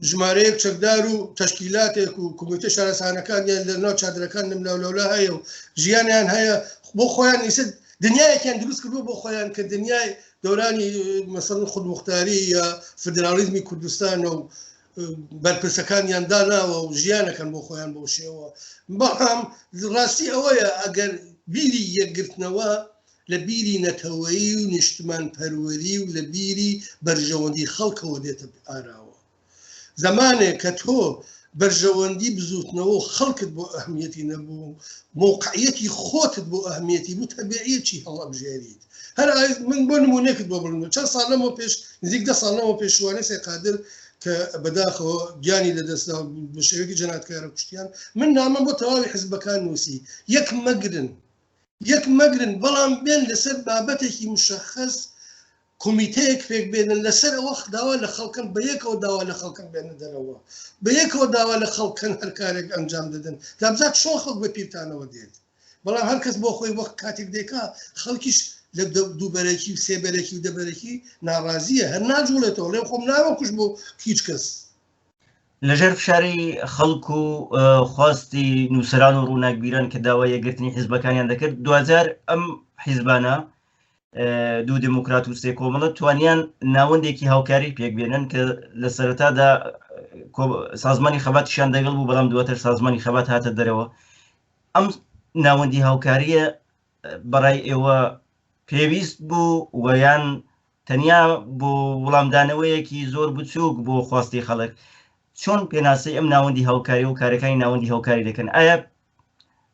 ژمارەیەک چەکدار و تەشکیلاتێک و کۆمیتە شارەسانەکانیان لە ناو چادرەکان لەولەولا هەیە و ژیانیان هەیە بۆ خۆیان ئیسە دنیایەکیان دروست کردووە بۆ خۆیان کە دنیای دەورانی مەسەڵەن خودموختاری یا فدرالیزمی کوردستانە و بەرپرسەکانیان داناوە و ژیانەکەن بۆ خۆیان بۆ شێوە بەڵام ڕاستی ئەوەیە ئەگەر بیری یەکگرتنەوە لە بیری نەتەوەیی و نیشتمان پەروەری و لە بیری بەرژەوەندی خەڵکەوە دێتە ئاراوە زمانێک کە تۆ بەرژەوەندی بزوتنەوە و خەڵکت بۆ ئەهمیەتی نەبوو موقعیەتی خۆتت بۆ ئەهمیەتی بوو تەبیعیەتی هەڵەبژێریت هەر من بۆ نمونەیەکت بۆ بڵێم چەند ساڵ لەمەوە پێش نزیک 10 ساڵ لەمەوە پێشوانەی سێقادر کە بەداخەوە گیانی لەدەستدا بە شێوەیەکی جەناتکارە کوشتیان من نامەم بۆ تەواوی حیزبەکان نووسی یەک مەگرن بەڵام بێن لەسەر بابەتێکی مشەخص کۆمیتەیەک پێک بێنن لەسەر ئەوە داوا لە خەڵکن بە یەکەوە داوا لە خەڵکن بێنە دەرەوە بە یەکەوە داوا لە خەڵکن هەر کارێک ئەنجام دەدەن دابزات چۆن خەڵک بە پیرتانەوە دێت بەڵام هەر کەس بۆ خۆی وەک کاتێک دێکا خەڵکیش لە دووبەرەکی و سێبەرەکی و دەبەرەکی ناڕازیە هەر ناجوڵێتەوە لێ خۆم ناوەکوش بۆ هیچ کەس لەژێر فشاری خەڵک و خواستی نووسران و ڕووناکبیران کە داوای یەکگرتنی حیزبەکانیان دەکرد 2000 ئەم حیزبانە دوو دموکرات و سێ کۆمەڵە توانیان ناوەندێکی هاوکاری پێک بێنن کە لە سەرەتادا سازمانی خەباتیشان دەگەڵ بوو بەڵام دواتر سازمانی خەبات هاتە دەرەوە ئەم ناوەندی هاوکاریە بەڕای ئێوە پێویست بوو ویان تەنیا بۆ وەڵامدانەوەیەکی زۆر بچووک بۆ خواستی خەڵک چۆن پێناسی ئەم ناوەندی هاوکاری و کارەکانی ناوەندی هاوکاری دەکەن ئایا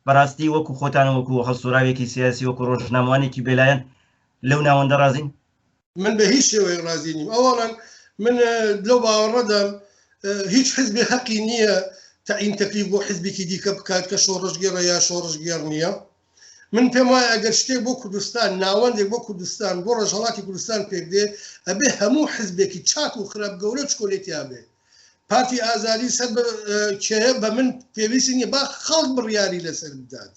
بەڕاستی وەکو خۆتان وەکو هەڵسوراوێکی سیاسی وەکو ڕۆژنامەوانێکی بێلایەن لەو ناوەندە ڕازین من بە هیچ شێوەیە ڕازی نیم ئەوڵەن من لەو باوەڕەدەم هیچ حزبی حەقی نییە تعیین تەکلیف بۆ حزبێکی دیکە بکات کە شۆڕژگێڕە یا شۆڕژگێڕ نییە من پێم وایە ئەگەر شتێک بۆ کوردستان ناوەندێک بۆ کوردستان بۆ ڕۆژهەڵاتی کوردستان پێک دێ ئەبێ هەموو حزبێکی چاک و خراپ گەورە چکۆلێتیا بێ پارتی ئازادی سەر کێ بە من پێویستی نییە با خەڵک بڕیاری لەسەر بدات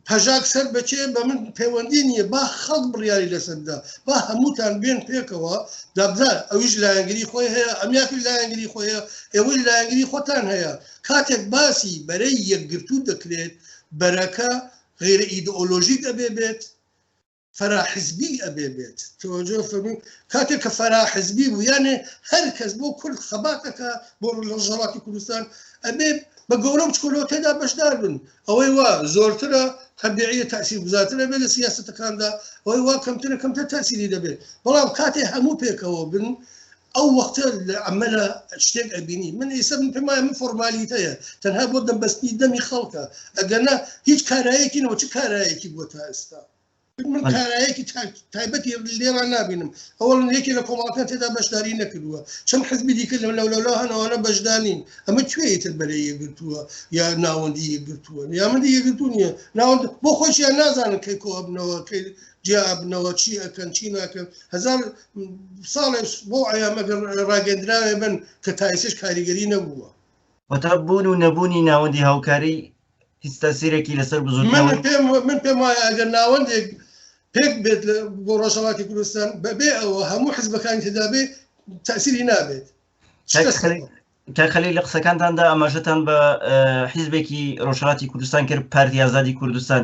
پەژاک سەر بەچێ بە من پەیوەندی نییە با خەڵک بڕیاری لەسەر بدا با هەمووتان بێن پێکەوە دابزار ئەویش لایەنگری خۆی هەیە ئەمیاکیش لایەنگری خۆی هەیە ئێوەی لایەنگری خۆتان هەیە کاتێک باسی بەرەی یەکگرتوو دەکرێت بەرەکە غێرە ئیدئۆلۆژیک ئەبێ بێت فەراحزبی ئەبێ بێت تۆجۆ فەرمووی کاتێک کە فەراحزبی بوو یانێ هەر کەس بۆ کورد خەباتەکە بۆ ڕۆژهەڵاتی کوردستان ئەبێ بە گەورە بچکۆلەوە تێدا بەشدار بن ئەوەی وا زۆرترە تەبیعیە تاثیر گوزارترە بێت لە سیاسەتەکاندا ئەوەی وا کەمترە کەمتر تاثیری دەبێت بەڵام کاتێ هەموو پێکەوە بن ئەو وەختە لە ئەمەلە شتێک ئەبینی من ئێستا من پێم وایە من فۆرمالیتەیە تەنها بۆ دەمبەستنی دەمی خەڵکە ئەگەرنا هیچ کارایەکی نەوە چ کارایەکی بووە تا ئێستا من کارایەکی تایبەتی لێران نابینم ئەوڵ یەکی لە کۆمەڵەکان تێدا بەشداری نەکردووە چەند حزبی دیکە لەولەولا هەنەوەە بەشدانین ئەمە کوێیتر بەرەی یەکگرتووە یا ناوەندی یەکگرتووە یامەندی یەکگرتو نییە ناوەند بۆ خۆشیان نازانن کەی کۆبنەوە کەی جیابنەوە چی ئەکەن چی ناکەن هەزار ساڵێک بۆ ئەیامەگەر ڕاگەندراوێ بن کە تایسش کاریگەری نەبووە وەتا بوون و نەبوونی ناوەندی هاوکاری هیچ تەسیرێکی لەسەر بزودنەوە من پێم وایە ئەگەر ناوەندێک پێک بێت بۆ ڕۆژهەڵاتی کوردستان بەبێ ئەوە هەموو حزبەکانی تێدا بێ تەسیری نابێت کە خەلیل لە قسەکانتاندا ئاماژەتان بە حیزبێکی ڕۆژهەڵاتی کوردستان کرد پارتی ئازادی کوردستان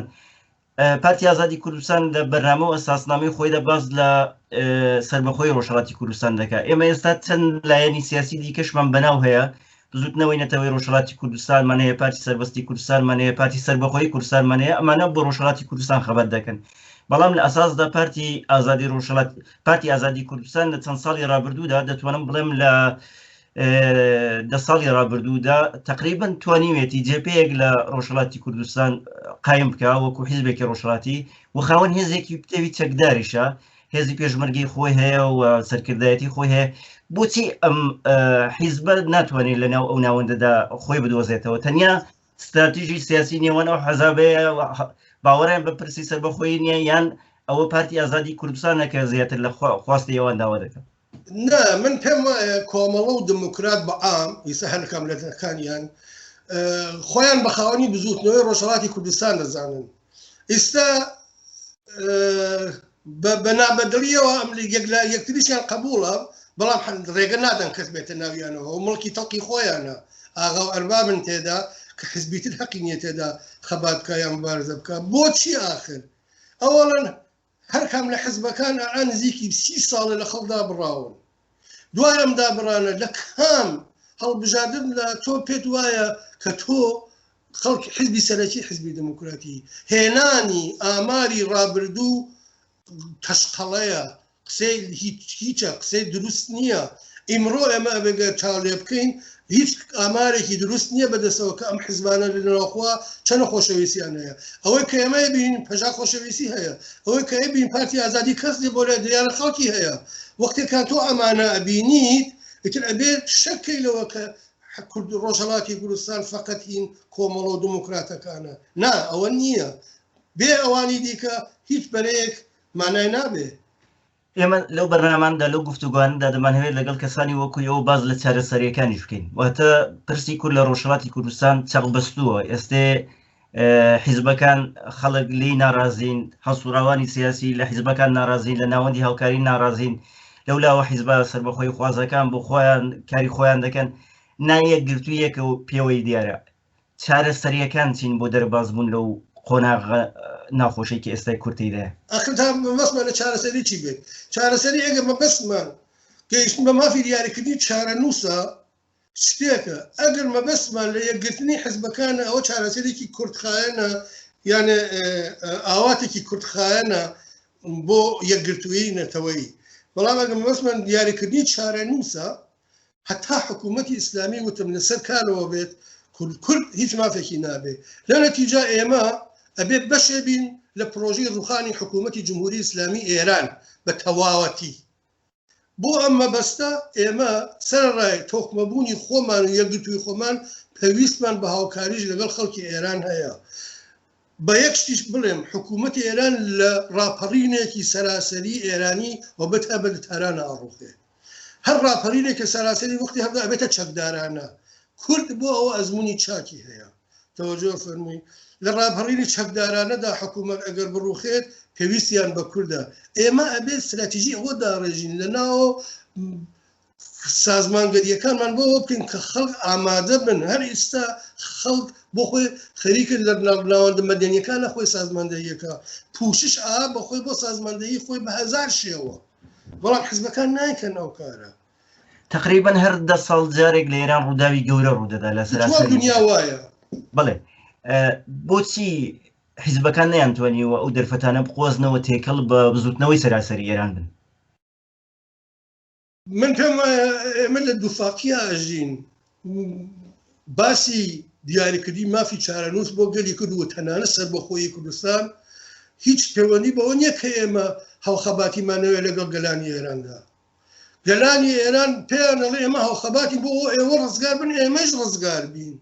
پارتی ئازادی کوردستان لە بەرنامە و ئەساسنامەی خۆیدا باز لە سەربەخۆی ڕۆژهەڵاتی کوردستان دەکات ئێمە ئێستا چەند لایەنی سیاسی دیکەشمان بەناو هەیە زودنەوەی نەتەوەی ڕۆژهەڵاتی کوردستانمانەیە پارتی سەربەستی کوردستانمانەیە پارتی سەربەخۆی کوردستانمانەیە ئەمانە بۆ ڕۆژهەڵاتی کوردستان خەبەت دەکەن بەڵام لە ئەساسدا پارتی ئازادی ڕۆژهەڵات پارتی ئازادی کوردستان لە چەند ساڵی ڕابردوودا دەتوانم بڵێم لە 10 ساڵی ڕابردوودا تقریبا توانیوێتی جێپەیەک لە ڕۆژهەڵاتی کوردستان قایم بکە وەکو حیزبێکی ڕۆژهەڵاتی و خاوەن هێزێکی پتێوی چەکداریشە هێزی پێشمەرگەی خۆی هەیە و سەرکردایەتی خۆی هەیە بۆچی ئەم حیزبە ناتوانێت لەناو ئەو ناوەندەدا خۆی بدۆزێتەوە تەنیا استراتیژی سیاسی نێوان ئەو حەزابەیە باوەڕیان بە پرسی سەربەخۆیی نییە یان ئەوە پارتی ئازادی کوردستانەکە زیاتر لە خواستی ئەوان داوا دەکەن نا من پێم وایە کۆمەڵە و دموکرات بە عام ئیسا هەر کاملەتەکانیان خۆیان بە خاوەنی بزوتنەوەی ڕۆژهەڵاتی کوردستان دەزانن ئێستا بە نابەدڵیەوە ئەم یەکتریشیان قبوڵە بەڵام ڕێگە نادەن کەس بێتە ناویانەوە و مڵکی تەڵقی خۆیانە ئاغا و ئەربابن تێدا کە حزبیتر حەقی نییە تێدا خەباتکە یان مبارزە بکە بۆچی ئاخر ئەوەڵەن هەر کام لە حزبەکان ئەڵان نزیکی 30 ساڵە لە خەڵدا بڕاون دوای ئەم دابڕانە لە کام هەڵبژاردن لە تۆ پێت وایە کە تۆ خەڵکی حزبی سەرەکی حزبی دموکراتی هێنانی ئاماری ڕابردوو تەشقەڵەیە قسەی هیچە قسەی دروست نییە ئیمڕۆ ئێمە بێگە چاڵێ بکەین هیچ ئامارێکی دروست نییە بەدەستەوە کە ئەم حزبانە لەناوخوا چەنە خۆشەویستیان هەیە ئەوەی کە ئێمە بین پەژا خۆشەویستی هەیە ئەوەی کە بین پارتی ئازادی کەس لێ بۆ لە دیارە خەڵکی هەیە وەختێک کە تۆ ئەمانە ئەبینیت ئیتر ئەبێت شەکەیلەوە کە ڕۆژهەڵاتی کوردستان فەقەت هین کۆمەڵە و دموکراتەکانە نا ئەوە نییە بێ ئەوانی دیکە هیچ بەرەیەک مانای نابێ ئێمە لەو بەرناماندا لەو گفتوگواندا دەمانهەوێت لەگەڵ کەسانی وەکو ئەوە باز لە چارەسەریەکانیش بکەین واتە پرسی کورد لە ڕۆژهەڵاتی کوردستان چاق بەستووە ئێستێ حیزبەکان خەڵک لی ناڕازین هەسوڕاوانی سیاسی لە حیزبەکان ناڕازین لە ناوەندی هاوکاری ناڕازین لەولاوە حیزبە سەربەخۆی خوازەکان بۆ خۆیان کاری خۆیان دەکەن نایەک گرتوویەکە و پێوەی دیارە چارەسەریەکان چین بۆ دەربازبوون لەو قۆناغ ناخۆشێکی ئێستای کورتیدایە مەبەستمان لە چارەسەری چی بێت چارەسەری ئەگەر مەبەستمان گەیشتن بە مافی دیاریکردنی چارەنووسە شتێکە ئەگەر مەبەستمان لە یەکگرتنی حزبەکانە ئەوە چارەسەرێکی کورتخایەنە یانە ئاواتێکی کورتخایەنە بۆ یەکگرتووی نەتەوەی بەڵام ئەگەر مەبەستمان دیاریکردنی چارەنووسە حتا حکوومەتی ئیسلامی وتم لەسەر کارەوە بێت کورد هیچ مافێکی نابێت لە نەتیجا ئێمە ئەبێ بەشێ بین لە پرۆژەی ڕوخانی حکوومەتی جمهوری ئیسلامی ئێران بە تەواوەتی بۆ ئەم مەبەستە ئێمە سەرڕای تۆکمەبوونی خۆمان و یەکگرتووی خۆمان پێویستمان بە هاوکاریش لەگەڵ خەڵکی ئێران هەیە بە یەک شتیش بڵێم حکوومەتی ئێران لە ڕاپەڕینێکی سەراسەری ئێرانی و بەتا بە تارانە ئاڕوخێ هەر ڕاپەڕینێکە سەراسەری وەختی هەبدا ئەبێتە چەکدارانە کورد بۆ ئەوە ئەزمموی چاکی هەیە تەوەجۆ فەرمووی لە ڕاپەڕینی چەکدارانەدا حکوومەت ئەگەر بڕوخێت پێویستیان بە کووردە ئێمە ئەبێت استراتیژی ئەوە داڕێژین لەناو سازمانگەریەکانمان بۆ بکەین کە خەڵک ئامادە بن هەر ئێستا خەڵک بۆ خۆی خەریکن لە ناوەندە مەدەنیەکانە خۆی سازماندەییەکە پوشش بە خۆی بۆ سازماندەیی خۆی بە هەزار شێوە بەڵام حزبەکان نایکەن ئەو کارە تقریبا هەر 10 ساڵ جارێک لە ئێران ڕووداوی گەورە ڕوودەدا لە سەراسەری دنیا وایە بڵێ بۆچی حیزبەکان نەیانتوانیوە ئەو دەرفەتانە بقۆزنەوە تێکەڵ بە بزوتنەوەی سەراسەری ئێران بن من پێم ئێمە لە دووفاقیە ئەژین باسی دیاریکردی مافی چارەنووس بۆ گەلی کردووە تەنانە سەربەخۆیی کوردستان هیچ پەیوەندی بەوە نییە کە ئێمە هەڵخەباتیمانەوە لەگەڵ گەلانی ئێراندا گەلانی ئێران پێیانەڵێ ئێمە هەڵخەباتی بۆ ئێوە ڕزگار بن ئێمەش ڕزگار بین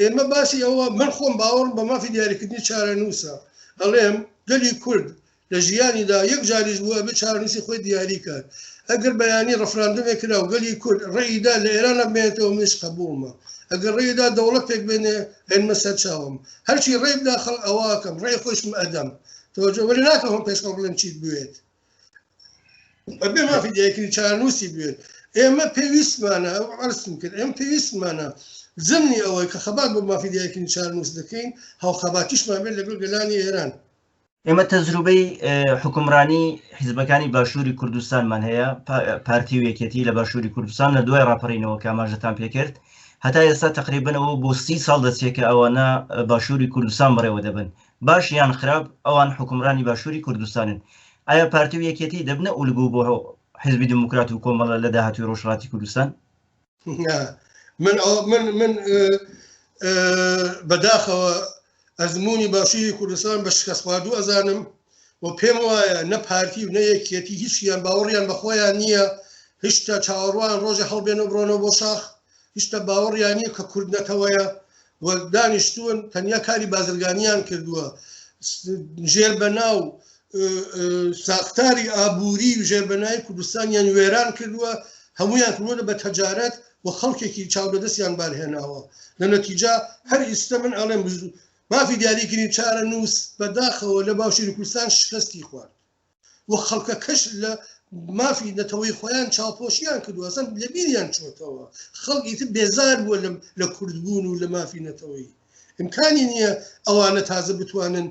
ئێمە باسی ئەوە من خۆم باوەڕم بە مافی دیاریکردنی چارەنووسە ئەڵێم گەلی کورد لە ژیانیدا یەک جاریش بووە بە چارەنووسی خۆی دیاری کرد ئەگەر بەیانی ڕەفراندمێک کرا و گەلی کورد ڕێیدا لە ئێرانە بێنێتەوە منش قبوڵمە ئەگەر ڕێدا دەوڵەتێک بێنێ هێنمە سەر چاوم هەرچی ڕێ بداخەڵ ئەواکەم ڕێ خۆشم ئەدەم تۆجە وەلی ناکەم پێشخەڵ بڵێم چیت بوێت ئەبێ مافی دیاریکردنی چارەنووسی بێت ئێمە پێویستمانە عەرزم کرد ئێمە پێویستمانە زمنی ئەوەی کە خەبات بۆ مافی دیاریکردنی چارەنووس دەکەین هاوخەباتیشمان بێت لەگەڵ گەلانی ئێران ئێمە تەجروبەی حکومڕانی حیزبەکانی باشووری کوردستانمان هەیە پارتی و یەکێتی لە باشووری کوردستان لە دوای ڕاپەڕینەوە کە ئاماژەتان پێکرد هەتا ئێستا تقریبنەوە بۆ 30 ساڵ دەچێت کە ئەوانە باشووری کوردستان بڕێوە دەبن باش یان خراپ ئەوان حکومڕانی باشووری کوردستانن ئایا پارتی و یەکێتی دەبنە ئولگو بۆ حیزبی دموکرات و کۆمەڵە لە داهاتوی ڕۆژهەڵاتی کوردستان من بەداخەوە ئەزمموی باشووری کوردستان بە شکست خواردوو ئەزانم و پێم وایە نە پارتی و نە یەکێتی هیچیان باوەڕیان بەخۆیان نییە هیچتا چاوەڕوان ڕۆژە هەڵبێن و بڕۆنەوە بۆ شاخ هیچتا باوەڕیان نییە کە کورد نەتەوەیە و دانیشتوون تەنیا کاری بازرگانیان کردووە ژێربەناو ساختاری ئابووری و ژێربەنای کوردستانیان وێران کردووە هەمویان کردووە بە تەجارەت و خەڵکێکی چاودەدەستیان بارهێناوە لە نەتیجا هەر ئێستا من ئەڵێم مافی دیاریکردنی چارەنووس بەداخەوە لە باشووری کوردستان شکستی خوارد و خەڵکە کەش لە مافی نەتەوەی خۆیان چاوپۆشیان کردووە ئەسەن لەبیریان چۆتەوە خەڵکی تر بێزار بووە لە کوردبوون و لە مافی نەتەوەی ئیمکانی نییە ئەوانە تازە بتوانن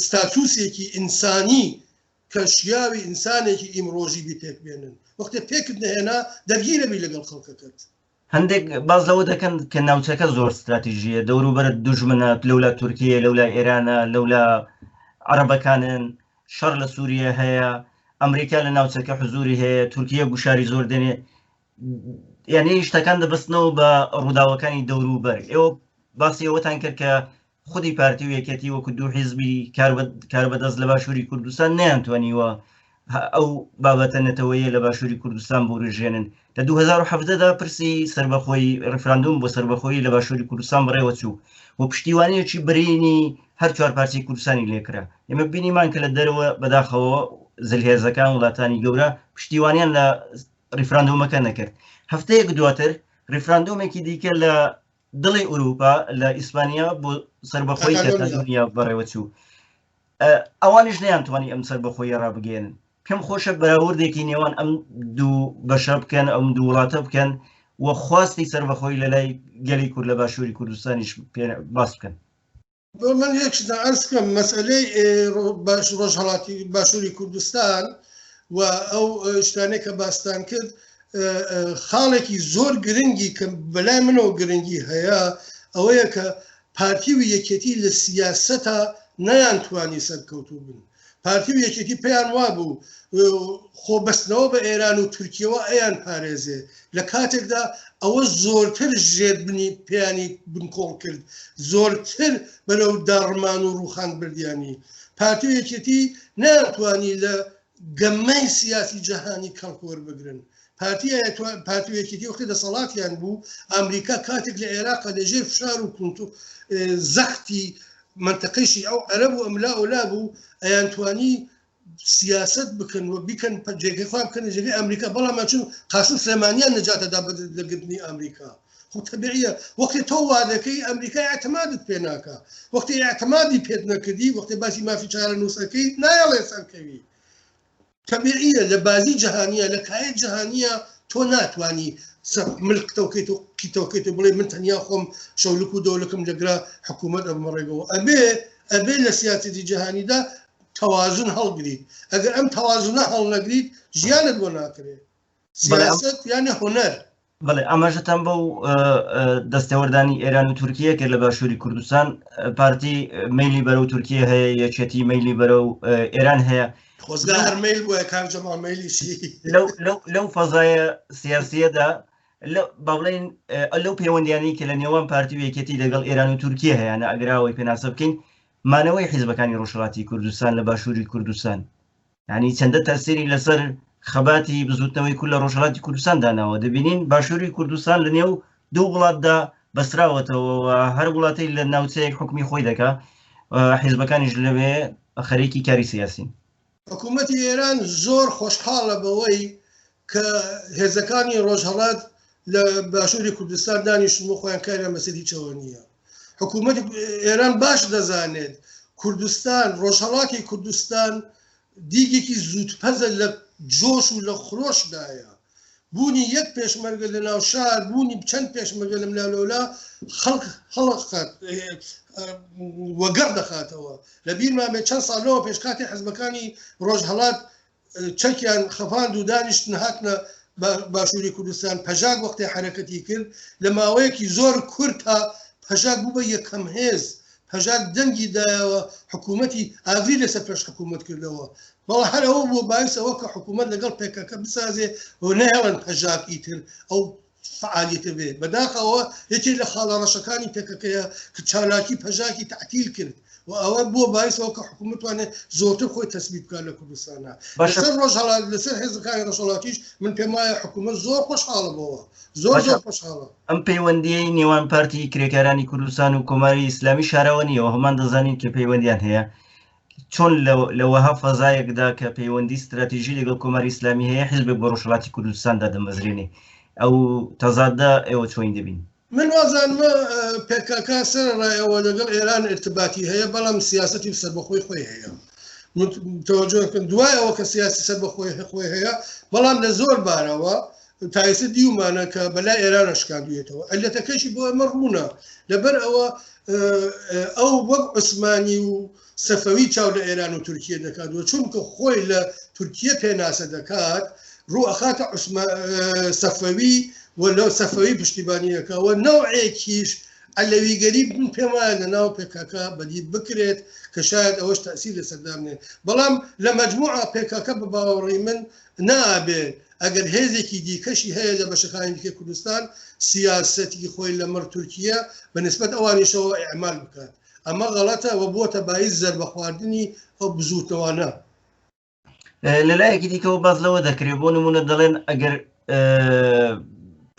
ستاتوسێکی ئینسانی کە شیاوی ئینسانێکی ئیمڕۆژی بیتێک بێنن وەختە پێکرد نهێنا دەرگیرەبی لەگەڵ خەڵکەکەت هەندێک باز لەوە دەکەن کە ناوچەکە زۆر استراتیژیە دەوروبەر دوژمنە لەولا تورکیە لەولا ئێرانە لەولا عەرەبەکانن شەڕ لە سووریە هەیە ئەمریکا لە ناوچەکە حزوری هەیە تورکیە گوشاری زۆر دێنێ یعنی شتەکان دەبستنەوە بە ڕووداوەکانی دەوروبەر ئێوە باسی ئەوەتان کرد کە خودی پارتی و یەکێتی وەکو دوو حیزبی کار بەدەست لە باشووری کوردستان نەیانتوانیوە ئەو بابەتە نەتەوەیە لە باشووری کوردستان بۆ ڕژێنن لە 2017دا پرسی سەربەخۆی ڕفراندوم بۆ سەربەخۆیی لە باشووری کوردستان بڕێوە چوو و پشتیوانیەکی برینی هەر چوار پارتی کوردستانی لێکرا ئێمە بینیمان کە لە دەرەوە بەداخەوە زلهێزەکان وڵاتانی گەورە پشتیوانیان لە ریفراندۆمەکە نەکرد. هەفتەیەک دواتر ریفراندۆمێکی دیکە لە دڵی ئوروپا لە ئیسپانیا بۆ سەربەخۆی کاتالۆنیا بەڕێوە چوو. ئەوانیش نەیانتوانی ئەم سەربەخۆیی ڕابگەێنن. پێم خۆشە بەراوردێکی نێوان ئەم دوو بەشە بکەن، ئەم دوو وڵاتە بکەن و خواستی سەربەخۆی لە لای گەلی کورد لە باشووری کوردستانیش باس بکەن. من یەکشدا ئەرز بکەم مەسئلەی ڕۆژهەڵاتی باشووری کوردستان و ئەو شتانەی کە باستان کرد خاڵێکی زۆر گرنگی کە بەلای منەوە گرنگی هەیە ئەوەیە کە پارتی و یەکێتی لە سیاسەتە نەیانتوانی سەرکەوتوو بن. پارتی و یەکێتی پێیان وابوو خۆبەستنەوە بە ئێران و تورکیەوە ئەیان پارێزێ لە کاتێکدا ئەوە زۆرتر ژێربنی پێیانی بنکۆڵ کرد، زۆرتر بەرەو داڕمان و ڕوخان بردیانی. پارتی و یەکێتی نەیانتوانی لە گەمەی سیاسی جەهانی کەڵکوەربگرن. پارتی و یەکێتی وەختی دەسەڵاتیان بوو ئەمریکا کاتێک لە عێراقا لەژێر فشار و زەختی منطقەیشی ئەو عەرەب و ئەملا ئەولا بوو ئەیانتوانی سیاست بکەن و بیکەن جێگەی خوا بکەن جێگەی ئەمریکا. بەڵام چون قاسم سلێمانیان نەجاتەدا لەگرتنی ئەمریکا. خۆ تەبیعیە وەختی تۆ وادەکەی ئەمریکای اعتمادت پێ ناکا، وەختی اعتمادی پێت نەکردی، وەختی باسی مافی چارە نووسەکەی نایەڵێ سەرکەوی. تەبیعیە لە بازی جەهانیە لە کایە جەهانیە تۆ ناتوانی ملک تۆکەیت و قیتۆکەیت و بڵێ من تەنیا خۆم شەولک و دەوڵەکەم لەگرا حکوومەت ئەمەڕێگەوە. ئەبێ لە سیاسەتی جەهانیدا تەوازن هەڵگریت. ئەگەر ئەم تەوازنە هەڵنەگریت ژیانت بۆ ناکرێت. سیاست یانە هونەر. بەڵێ ئەمەژەتان بەو دەستێوەردانی ئێران و تورکیە کرد لە باشووری کوردستان. پارتی مەیلی بەرەو تورکیە هەیە، یەکێتی مەیلی بەرەو ئێران هەیە. خۆزگا هەرمەیل بووە کام جەمال مەیلیشی لەو فەزایە سیاسیەدا با بڵێن لەو پەیوەندیانی کە لە نێوان پارتی و یەکێتی لەگەڵ ئێران و تورکیە هەیەە ئەگراوەی پێناسە بکەین مانەوەی حیزبەکانی ڕۆژهەڵاتی کوردستان لە باشووری کوردستان، یعنی چەندە تەسیری لەسەر خەباتی بزوتنەوەی کورد لە ڕۆژهەڵاتی کوردستان داناوە. دەبینین باشووری کوردستان لە نێو دوو وڵاتدا بەسراوەتەوە، هەر وڵاتی لە ناوچەیەک حکمی خۆی دەکا، حیزبەکانیش لەوێ خەریکی کاری سیاسی. حکوومەتی ئێران زۆر خۆشحاڵە بەوەی کە هێزەکانی ڕۆژهەڵات لە باشووری کوردستان دانیشتن بۆ خۆیان کاریان بەسەر هیچەوە نییە. حکوومەتی ئێران باش دەزانێت کوردستان ڕۆژهەڵاتی کوردستان دیگێکی زوودپەزە لە جۆش و لە خرۆشدایە. بوونی یەک پێشمەرگە لە ناو شار، بوونی چەند پێشمەرگە لە ملالۆلا خەڵک هەڵقات وەگەڕ دەخاتەوە. لە بیرمان بێت چەند ساڵەوە پێشکاتی حزبەکانی ڕۆژهەڵات چەکیان خەفاند و دانیشتن هاتنە باشووری کوردستان. پەژاک وەختی حرەکەتی کرد لە ماوەیەکی زۆر کورتە پەژاک بوو بە یەکەم هێز. پەژاک دەنگی دایەوە حکوومەتی ئاگری لەسەر پێش حکوومەت کردەوە. بەڵام هەر ئەوە بوو باعث ئەوە کە حکوومەت لەگەڵ پێکەکە بسازێ و نەهێڵن پەژاکی تر ئەو فعالیتە بێ. بەداخەوە یەکێ لە خاڵە ڕەشەکانی پێکەکەیە کە چالاکی پەژاکی تعتیل کرد و ئەوە بووە باعثەوە کە حکوومەت توانێت زۆرتر خۆی تەسبیب بکات لە کوردستانە. لەسەر ڕۆژهەڵات لەسەر هێزەکانی ڕۆژهەڵاتیش من پێم وایە حکوومەت زۆر خۆشحاڵە بەوە، زۆر خۆشحاڵە. ئەم پەیوەندیەی نێوان پارتی کرێکارانی کوردستان و کۆماری ئیسلامی شارەوە نیەوە، هەمان دەزانین کە پەیوەندیان هەیە. چۆن لەوەها فەزایەکدا کە پەیوەندی استراتیژی لەگەڵ کۆماری ئیسلامی هەیە حیزبێک بۆ ڕۆژهەڵاتی کوردستاندا دەمەزرێنێ، ئەو تەزادە ئێوە چۆین دەبین؟ من وازانمە پێکەکە سەرڕایەوە لەگەڵ ئێران ارتباطی هەیە، بەڵام سیاسەتی سەربەخۆی خۆی هەیە. تەوەجۆکن دوای ئەوە کە سیاسی سەربەخۆی خۆی هەیە، بەڵام لە زۆر بارەوە تایسە دیومانە کە بەلای ئێران شکاندوێتەوە. ئەلەتەکەشی بۆ ئەمە ڕوونە لەبەر ئەوە ئەو وەک عوسمانی و سەفەوی چاو لە ئێران و تورکیە دەکاتەوە، چونکە خۆی لە تورکیە پێناسە دەکات ڕوو ئەخاتە سەفەوی و لەو سەفەوی پشتیبانیەکەەوە نەوعێکیش ئەلەویگەری من پێم وایە لە ناو پێکەکە بەدید بکرێت کە شاید ئەوەش تەسیر لەسەردامنێت. بەڵام لە مەجموعە پێکەکە بە باوەڕی من نابێت ئەگەر هێزێکی دیکەشی هەیە لە بەشەکانی دیکە کوردستان سیاسەتی خۆی لەمەڕ تورکیە بەنسبەت ئەوانیشەوە ئیعمال بکات. ئەمە غەڵەتە و بۆتە باعث زەربە خواردنی ئەو بزوتنەوانە. لەلایەکی دیکەەوە باز لەوە دەکرێت بۆ نمونە دەڵێن ئەگەر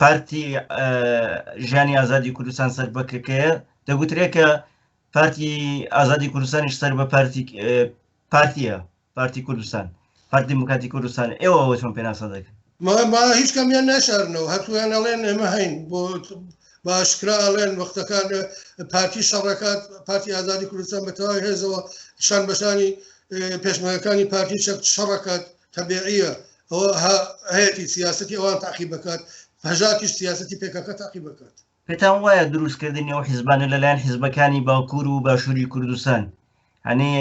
پارتی ژیانی ئازادی کوردستان سەر بەکەکەیە دەگوترێت کە پارتی ئازادی کوردستانیش سەر بە پارتیە، پارتی کوردستان پارتی دیموکراتی کوردستان ئێوە چۆن پێناسە دەکەن؟ ما هیچ کەمیان ناشارنەوە هەتویان ئەڵێن ئێمە هەین بۆ باشکرا ئەڵێن وەختەکان پارتی شەڕەکات پارتی ئازادی کوردستان بەتەواوی هێزەوە شان بەشانی پێشمەرگەکانی پارتی شەڕەکات تەبیعیە ئەوە هەیەی سیاسەتی ئەوان تاقیب بکات هەژاکیش سیاسەتی پێکەکە تاقیب بکات. پێتان وایە دروستکردنی ئەو حیزبانە لەلایەن حیزبەکانی باکوور و باشووری کوردستان هەنێ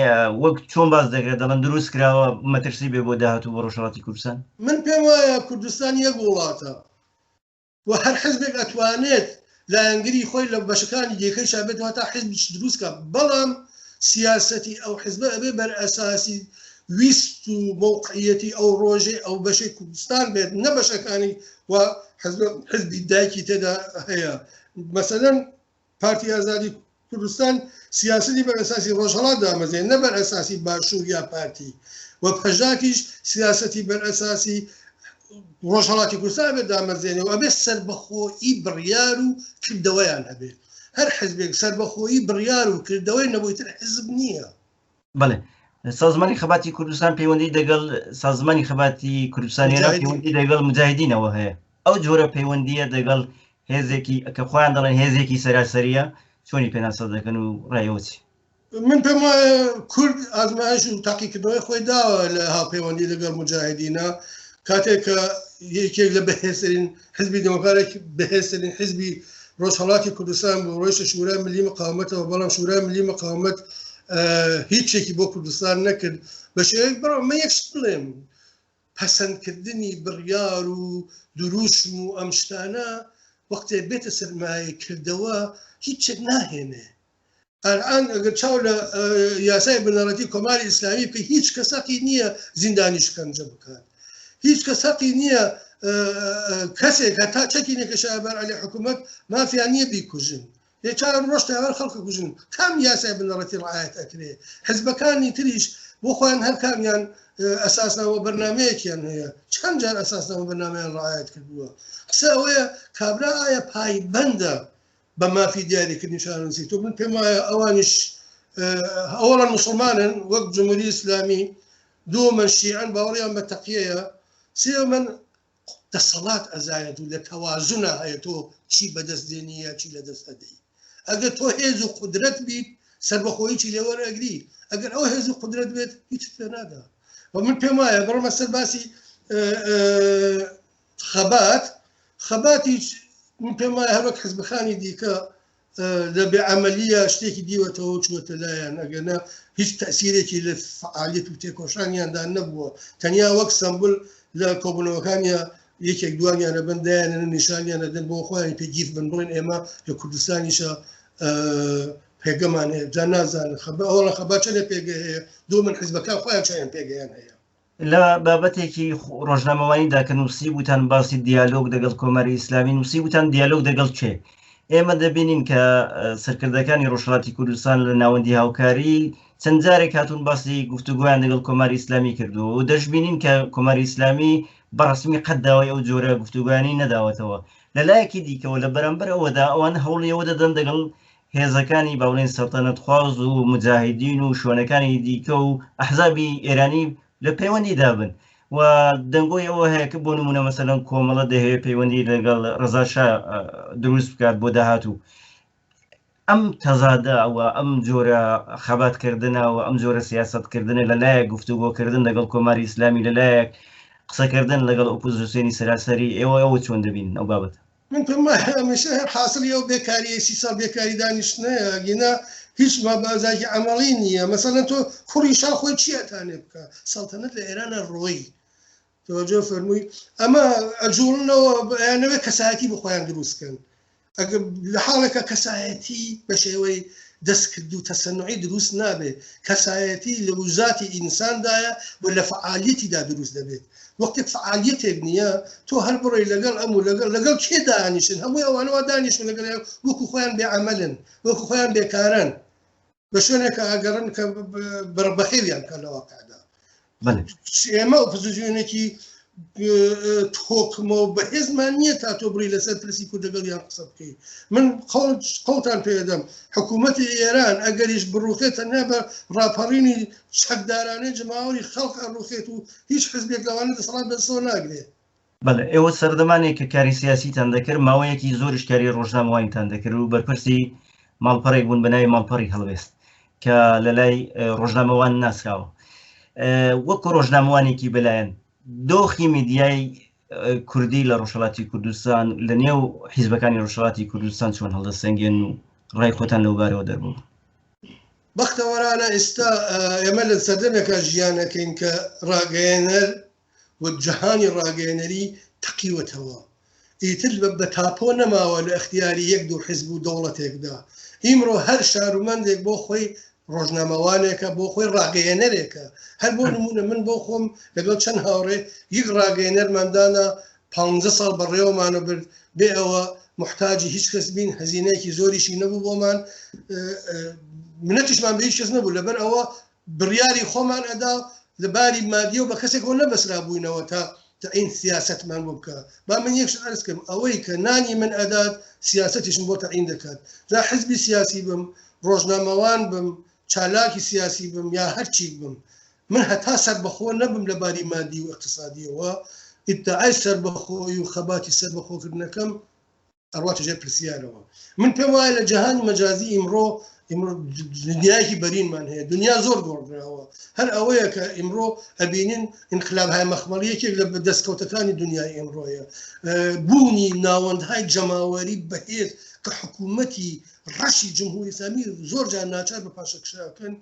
وەک چۆن باز دەکرێت دەڵێن دروست کراوە مەترسی بێ بۆ داهاتوو بۆ ڕۆژهەڵاتی کوردستان؟ من پێم وایە کوردستان یەک وڵاتە و هەر حیزبێک ئەتوانێت لایەنگری خۆی لە بەشەکانی دیکەی شابێتەوە تا حیزبیش دروستکە بەڵام سیاسەتی ئەو حیزبە ئەبێ بەر ئەساسی ویست و موقعیەتی ئەو ڕۆژێ ئەو بەشەی کوردستان بێت نە بەشەکانی و حزبی دایکی تێدا هەیە. مەسەلەن پارتی ئازادی کوردستان سیاستی بەر ئەساسی ڕۆژهەڵات دامەزێن نە بەر ئەساسی باشوور یا پارتی و پەژاکیش سیاستی بەر ئەساسی ڕۆژهەڵاتی کوردستان بێت دامەزێنەوە ئەبێ سەربەخۆیی بڕیار و کردەوەیان هەبێ هەر حزبێک سەربەخۆیی بڕیار و کردەوەی نەبوویتر حزب نییە. بەڵێ سازمانی خەباتی کوردستان پەیوەندی دەگەڵ سازمانی خەباتی کوردستان هێنا پەیوەندی دەگەڵ مجاهدینەوە هەیە ئەو جۆرە پەیوەندیە دەگەڵ هێزێکی کە خۆیان دەڵێن هێزێکی سەراسەریە چۆنی پێناسە دەکەن و ڕایەوەچی؟ من پێم وایە کورد ئازمایش و تاقیکردنەوەی خۆی داوە لە هاوپەیوەندی لەگەڵ مجاهدینە کاتێک کە یەکێک لە بەهێزترین حزبی دموکراتێک بەهێزترین حزبی ڕۆژهەڵاتی کوردستان بۆ ڕۆیشتە شورای ملی مقاومەتەوە بەڵام شورای ملی مقاومەت هیچێکی بۆ کوردستان نەکرد بە شێوەیەک بڕۆ من یەکش بڵێم پەسەندکردنی بڕیار و دروشم و ئەم شتانە وەختێ بێتە سەرمایە کردەوە هیچێک ناهێنێ. ئەلان ئەگەر چاو لە یاسای بنەڕەتی کۆماری ئیسلامی بکە هیچ کەسەقی نییە زیندانی شکنجە بکات هیچ کەسەقی نییە کەسێک هەتا چەکی نێکەشابەر عەلی حکوومەت مافیان نییە بیکوژن چار ڕۆژتاوار خەڵکە کوژن کام یاسای بنەڕەتی ڕعایەت ئەکرێ حزبەکانی تریش بۆ خۆیان هەر کامیان ئەساسنامە بەرنامەیەکیان هەیە چەند جار ئەساسنامە بەرنامەیان ڕعایەت کردووە قسە ئەوەیە کابرا ئایا پایبەندە بە مافی دیاریکردنی شارنووسی تۆ من پێم وایە ئەوانیش ئەوڵان مسلمانن وەک جمهوری ئیسلامی دووەمە شیعەن باوەڕیان بە تەقیەیە سێوەمە دەسەڵات ئەزایەت و لە تەوازونە هەیە تۆ چی بەدەستدێنی یا چی لەدەست ئەدەی ئەگەر تۆ هێز و قودرەت بیت سەربەخۆیی لێوەرەگری ئەگەر ئەو هێز و قودرەت بێت هیچ پێ نادا و من پێم وایە بڕۆمە سەر باسی خەباتی من پێم وایە هەروەک حزبەکانی دیکە لە بێعەمەلیە شتێکی دیوەتەوە چوەتە لایەن ئەگەرنا هیچ تەسیرێکی لە فعالیت و تێکۆشانیاندا نەبووە تەنیا وەک سەمبول لە کۆبوونەوەکانیە یەکێک دوانیانە بەندایانە نیشانیانە دەن بۆ خۆیان پێگیف بن بڵێن ئێمە لە کوردستانیشە پێگەمان هەیە جا نازانن ئەوڵە خەبات چەندە پێگە هەیە دوو من حزبەکان خۆیان چیان پێگەیان هەیە لە بابەتێکی ڕۆژنامەوانیدا کە نووسی بوتان باسی دیالۆگ دەگەڵ کۆماری ئیسلامی نووسی بوتان دیالۆگ دەگەڵ چێ ئێمە دەبینین کە سەرکردەکانی ڕۆژهەڵاتی کوردستان لە ناوەندی هاوکاری چەند جارێک هاتوون باسی گفتوگویان لەگەڵ کۆماری ئیسلامی کردووە و دەشبینین کە کۆماری ئیسلامی بەڕسمی قەت داوای ئەو جۆرە گفتوگویانی نەداوەتەوە لەلایەکی دیکەوە لە بەرامبەر ئەوەدا ئەوان هەوڵیەوە دەدەن دەگەڵ هێزەکانی باوڵین سەڵتەنەتخواز و مجاهدین و شوێنەکانی دیکە و ئەحزابی ئێرانی لە پەیوەندی دابن و دەنگۆی ئەوە هەیە کە بۆ نمونە مەسەلەن کۆمەڵە دەهەیە پەیوەندی لەگەڵ ڕەزاشا دروست بکات بۆ داهاتوو ئەم تەزادە ئەوە ئەم جۆرە خەباتکردنە و ئەم جۆرە سیاسەتکردنە لەلایەک گفتوگۆکردن لەگەڵ کۆماری ئیسلامی لەلایەک قسەکردن لەگەڵ ئۆپۆزیسیۆنی سەراسەری ئێوە چۆن دەبین ئەو بابەت من پێم وایە هەمیشە حاصلی ئەو بێکاریە 30 ساڵ بێکاری دانیشتنەیە گینا هیچ مابازاکی عەمەڵی نییە مەسەڵەن تۆ کوڕی شا خۆی چی ئەتانێ بکە سەڵتەنەت لە ئێرانە ڕۆی تۆجۆ فەرمووی ئەمە ئەجوڵنەوە یانەوەی کەسایەتی بە خۆیان دروستکەن ئەگەر لە حاڵێکە کەسایەتی بە شێوەی دەستکرد و تەسەنوعی دروست نابێت کەسایەتی لە وزاتی ئینساندایە و لە فعالیەتیدا دروست دەبێت وەختێک فعالیەتێک نییە تۆ هەر بڕۆی لەگەڵ ئەم و لەگەڵ کێ دانیشن هەمووی ئەوانەوە دانیشن لەگەڵ وەکو خۆیان بێعەمەلن وەکو خۆیان بێکارن بە شوێنێکە ئەگەڕن کە بەخێویان کە لە واقعدا ئێمە ئۆپۆزیسیۆنێکی تۆکمە و بەهێزمان نییە تا تۆ بڕی لەسەر پرسی کورد لەگەڵیان قسە بکەی. من قەڵتان پێدەم حکوومەتی ئێران ئەگەریش بڕوخێت تەنیا بە ڕاپەڕینی چەکدارانەی جەماوەری خەڵق ئەڕوخێت و هیچ حزبێک لەوانە دەسەڵات بەدەستەوە ناگرێت. بەڵێ ئێوە سەردەمانێک کە کاری سیاسیتان دەکرد ماوەیەکی زۆریش کاری ڕۆژنامەوانیتان دەکرد و بەرپرسی ماڵپەڕێک بوون بەناوی ماڵپەڕی هەڵوێست کە لە لای ڕۆژنامەوان ناسراوە. وەکو ڕۆژنامەوانێکی بەلایەن دۆخی میدیای کوردی لە ڕۆژهەڵاتی کوردستان لە نێو حیزبەکانی ڕۆژهەڵاتی کوردستان چۆن هەڵدەسەنگێن و ڕای خۆتان لەوبارەوە دەربوو؟ بەختەوەرانە ئێستا ئێمە لە سەردەمێکە ژیانەکەین کە ڕاگەیەنەر و جەهانی ڕاگەیەنەری تەقیوەتەوە ئیتر بە تاپۆ نەماوە لە ئەختیاری یەک دوو حیزب و دەوڵەتێکدا. ئیمڕۆ هەر شارومەندێک بۆ خۆی ڕۆژنامەوانێکە بۆ خۆی ڕاگەیەنەرێکە. هەر بۆ نمونە من بۆ خۆم لەگەڵ چەند هاوڕێ یەک ڕاگەیەنەرماندانە 15 ساڵ بەڕێوەمانە برد بێ ئەوە محتاجی هیچ کەس بین هەزینەیەکی زۆریشی نەبوو بۆمان منەتیشمان بە هیچ کەس نەبوو لەبەر ئەوە بڕیاری خۆمان ئەدا لەباری مادیە و بە کەسێکەوە نەبەسرا بووینەوە تا این سیاستمان بۆ بکە. با من یەکشت عەرز کەم ئەوەی کە نانی من ئەدات سیاسەتیشم بۆ تەعیین دەکات. جا حزبی سیاسی بم، ڕۆژنامەوان بم، چالاکی سیاسی بم یا هەرچی بم، من هەتا سەربەخۆ نەبم لەباری مادی و اقتصادیەوە ئیدعای سەربەخۆی و خەباتی سەربەخۆکردنەکەم ئەڕواتە ژێر پرسیارەوە. من پێم وایە لە جەهانی مەجازی ئیمڕۆ دنیایەکی بەرینمان هەیە، دنیا زۆر گۆڕراوە. هەر ئەوەیە کە ئیمڕۆ ئەبینین ئینقلابهای مەخمەڵی یەکێک لە دەستکەوتەکانی دنیای ئێمڕۆیە. بوونی ناوەندهای جەماوەری بەهێز کە حکوومەتی ڕەشی جمهوری ئیسلامی زۆر جار ناچار بە پاشەکشاکەن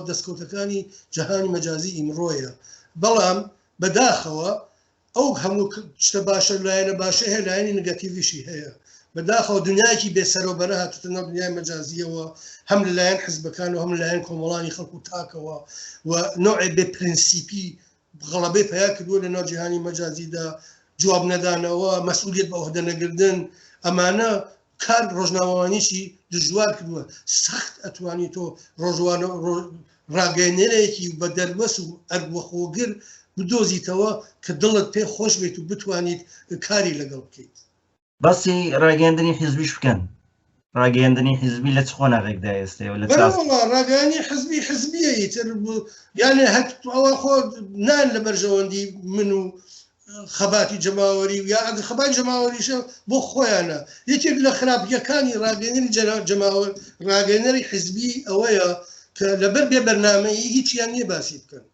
دەستکەوتەکانی جەهانی مەجازی ئیمڕۆیە. بەڵام بەداخەوە ئەو هەموو شتە باشە لایەنە باشە هەیە لایەنی نگاتیڤیشی هەیە. بەداخەوە دنیایکی بێسەرۆبەرە هاتوتە ناو دنیای مەجازیەوە هەم لەلایەن حزبەکان و هەم لەلایەن کۆمەڵانی خەڵک و تاکەوە و نوعی بێ پرینسیپی غەڵەبەی پیا کردووە لە ناو جیهانی مەجازیدا جواب نەدانەوە مەسئولیت بە عەهدە نەگرتن ئەمانە کار ڕۆژنامەوانیشی دژوار کردووە. سەخت ئەتوانی تۆ ڕاگەیەنەرێکی بە دەربەس و ئەروەخۆگر بدۆزیتەوە کە دڵت پێ خۆش بێت و بتوانیت کاری لەگەڵ بکەیت. باسی ڕاگەیاندنی حیزبیش بکەن. ڕاگەیاندنی حیزبی لە چ خۆناغێکدا ئێستەوە لە ڕاگەیانی حزبی حزبیە ئیتر یانێ ئەوە خۆ نان لە بەرژەوەندی من و خەباتی جەماوەری و یا ئەگە خەباتی جەماوەریشە بۆ خۆیانە. یەکێک لە خراپیەکانی ڕاگەیەنەری حزبی ئەوەیە کە لەبەر بێ بەرنامەیی هیچیان نییە باسی بکەن.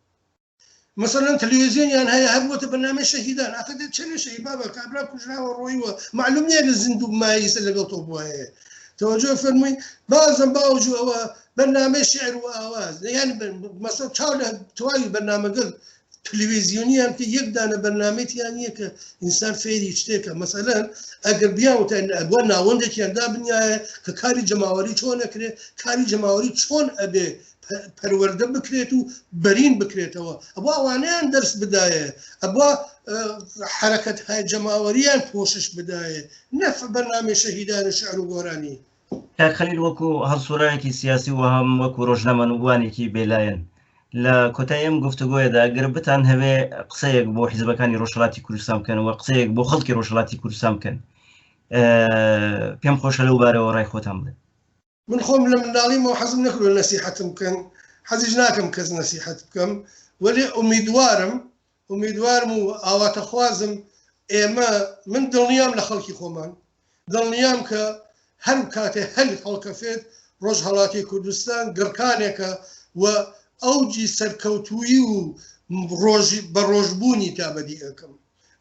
مثلا تلویزیۆنیان هەیە هەبووەتە بەرنامە شەهیدان ئاخە چەند شەهید بابە کابرا کوژراوە ڕۆیوە معلوم نییە لە زیندوو ماییسە لەگەڵ تۆ بووە هەیە. تەوەجۆ فەرمووی بازم باوجو ئەوە بەرنامەی شعر و ئاواز یان مەسەڵ چاو لە تەواوی بەرنامەگەڵ تلویزیۆنیان کە یەک دانە بەرنامەیان نییە کە ئینسان فێری شتێکە. مەسەلەن ئەگەر بیاوتە بۆ ناوەندێکیاندا بنیایە کە کاری جەماوەری چۆن ئەکرێت، کاری جەماوەری چۆن ئەبێ پەروەردە بکرێت و بەرین بکرێتەوە، ئەوە ئەوانەیان دەرس بدایە، ئەوە حرەکەتهای جەماوەریان پۆشش بدایە، نەف بەرنامەی شەهیدان شعر و گۆرانی. خەلیل وەکو هەڵسوورانێکی سیاسی و هەم وەکو ڕۆژنامەنووسێکی بێلایەن لە کۆتایی ئەم گفتوگۆیەدا ئەگەر بتان هەوێ قسەیەک بۆ حیزبەکانی ڕۆژهەڵاتی کوردستان بکەن و قسەیەک بۆ خەڵکی ڕۆژهەڵاتی کوردستان بکەن پێم خۆشە لەوبارەوە ڕای خۆتان بدەن. من خۆم لە منداڵیمەوە حەزم نەکردو نەسیحەتم بکەن، حەزیش ناکەم کەس نەسیحەت بکەم، وەلی ئومیدوارم و ئاواتەخوازم ئێمە من دڵنیام لە خەڵکی خۆمان، دڵنیام کە هەر کاتێ هەل هەڵکەفێت ڕۆژهەڵاتی کوردستان گڕکانێکە و ئەوجی سەرکەوتووی و بە ڕۆژبوونی تابەدی ئەەکەم.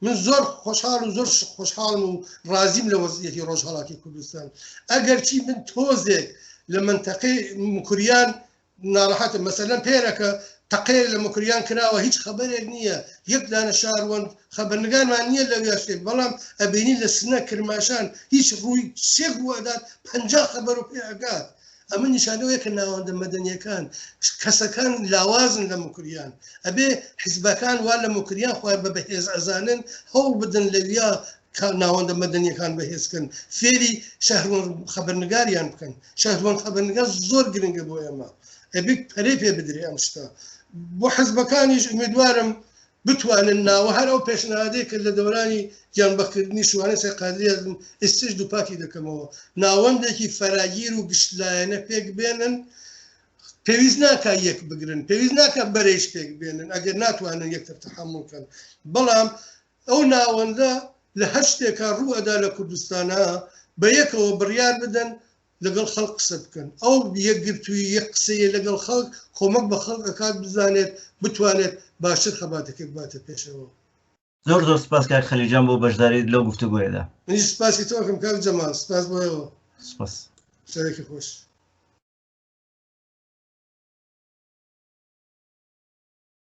من زۆر خۆشحاڵ و زۆر خۆشحاڵم و ڕازیم لە وەزعیەتی ڕۆژهەڵاتی کوردستان. ئەگەرچی من تۆزێک لە منتەقەی مکوریان ناڕەحەتم، مەسەلەن پێرەکە تەقەیەک لە مکوریان کراوە هیچ خەبەرێک نییە، یەک دانە شاروەند خەبەرنگارمان نییە لە وێشتێک، بەڵام ئەبینی لە سنە کرماشان هیچ ڕووی سێک بوو ئەدات 50 خەبەر و پێ ئەگات. ئەمە نیشانەوەیە کە ناوەندە مەدەنیەکان کەسەکان لاوازن لە مکوریان، ئەبێ حیزبەکان وا لە مکوریان خۆیان بە بەهێز ئەزانن هەوڵ بدەن لەویا ناوەندە مەدەنیەکان بەهێزکەن، فێری شەهروەند خەبەرنگاریان بکەن. شەهروەند خەبەرنگار زۆر گرنگە بۆ ئێمە، ئەبێ پەرەی پێ بدرێ ئەم شتە. بۆ حیزبەکانیش ئومیدوارم بتوانن ناوە هەر ئەو پێشنهادەیە کە لە دەورانی گیانبەکردنی شوانە سەقادری ئێستش دووپاکی دەکەمەوە ناوەندێکی فەراگیر و گشتلایەنە پێک بێنن پێویست ناکە یەک بگرن پێویست ناکە بەرەیش پێک بێنن ئەگەر ناتوانن یەکتر تەحمڵکەن بەڵام ئەو ناوەندە لە هەر شتێکا ڕوو ئەدا لە کوردستانە بە یەکەوە بڕیار بدەن لەگەڵ خەڵک قسە بکەن ئەو یەکگرتووی یەک قسەیە لەگەڵ خەڵک کۆمەک بە خەڵک ئەکات بزانێت بتوانێت باشتر خەباتەکەی باتە پێشەوە زۆر زۆر سپاس کاک خەلیجان بۆ بەشداریت لەو گفتوگۆیەدا منیش سپاسی تۆ دەکەم کاک جەمال سپاس بۆ ئێوە سپاس شەرێکی خۆش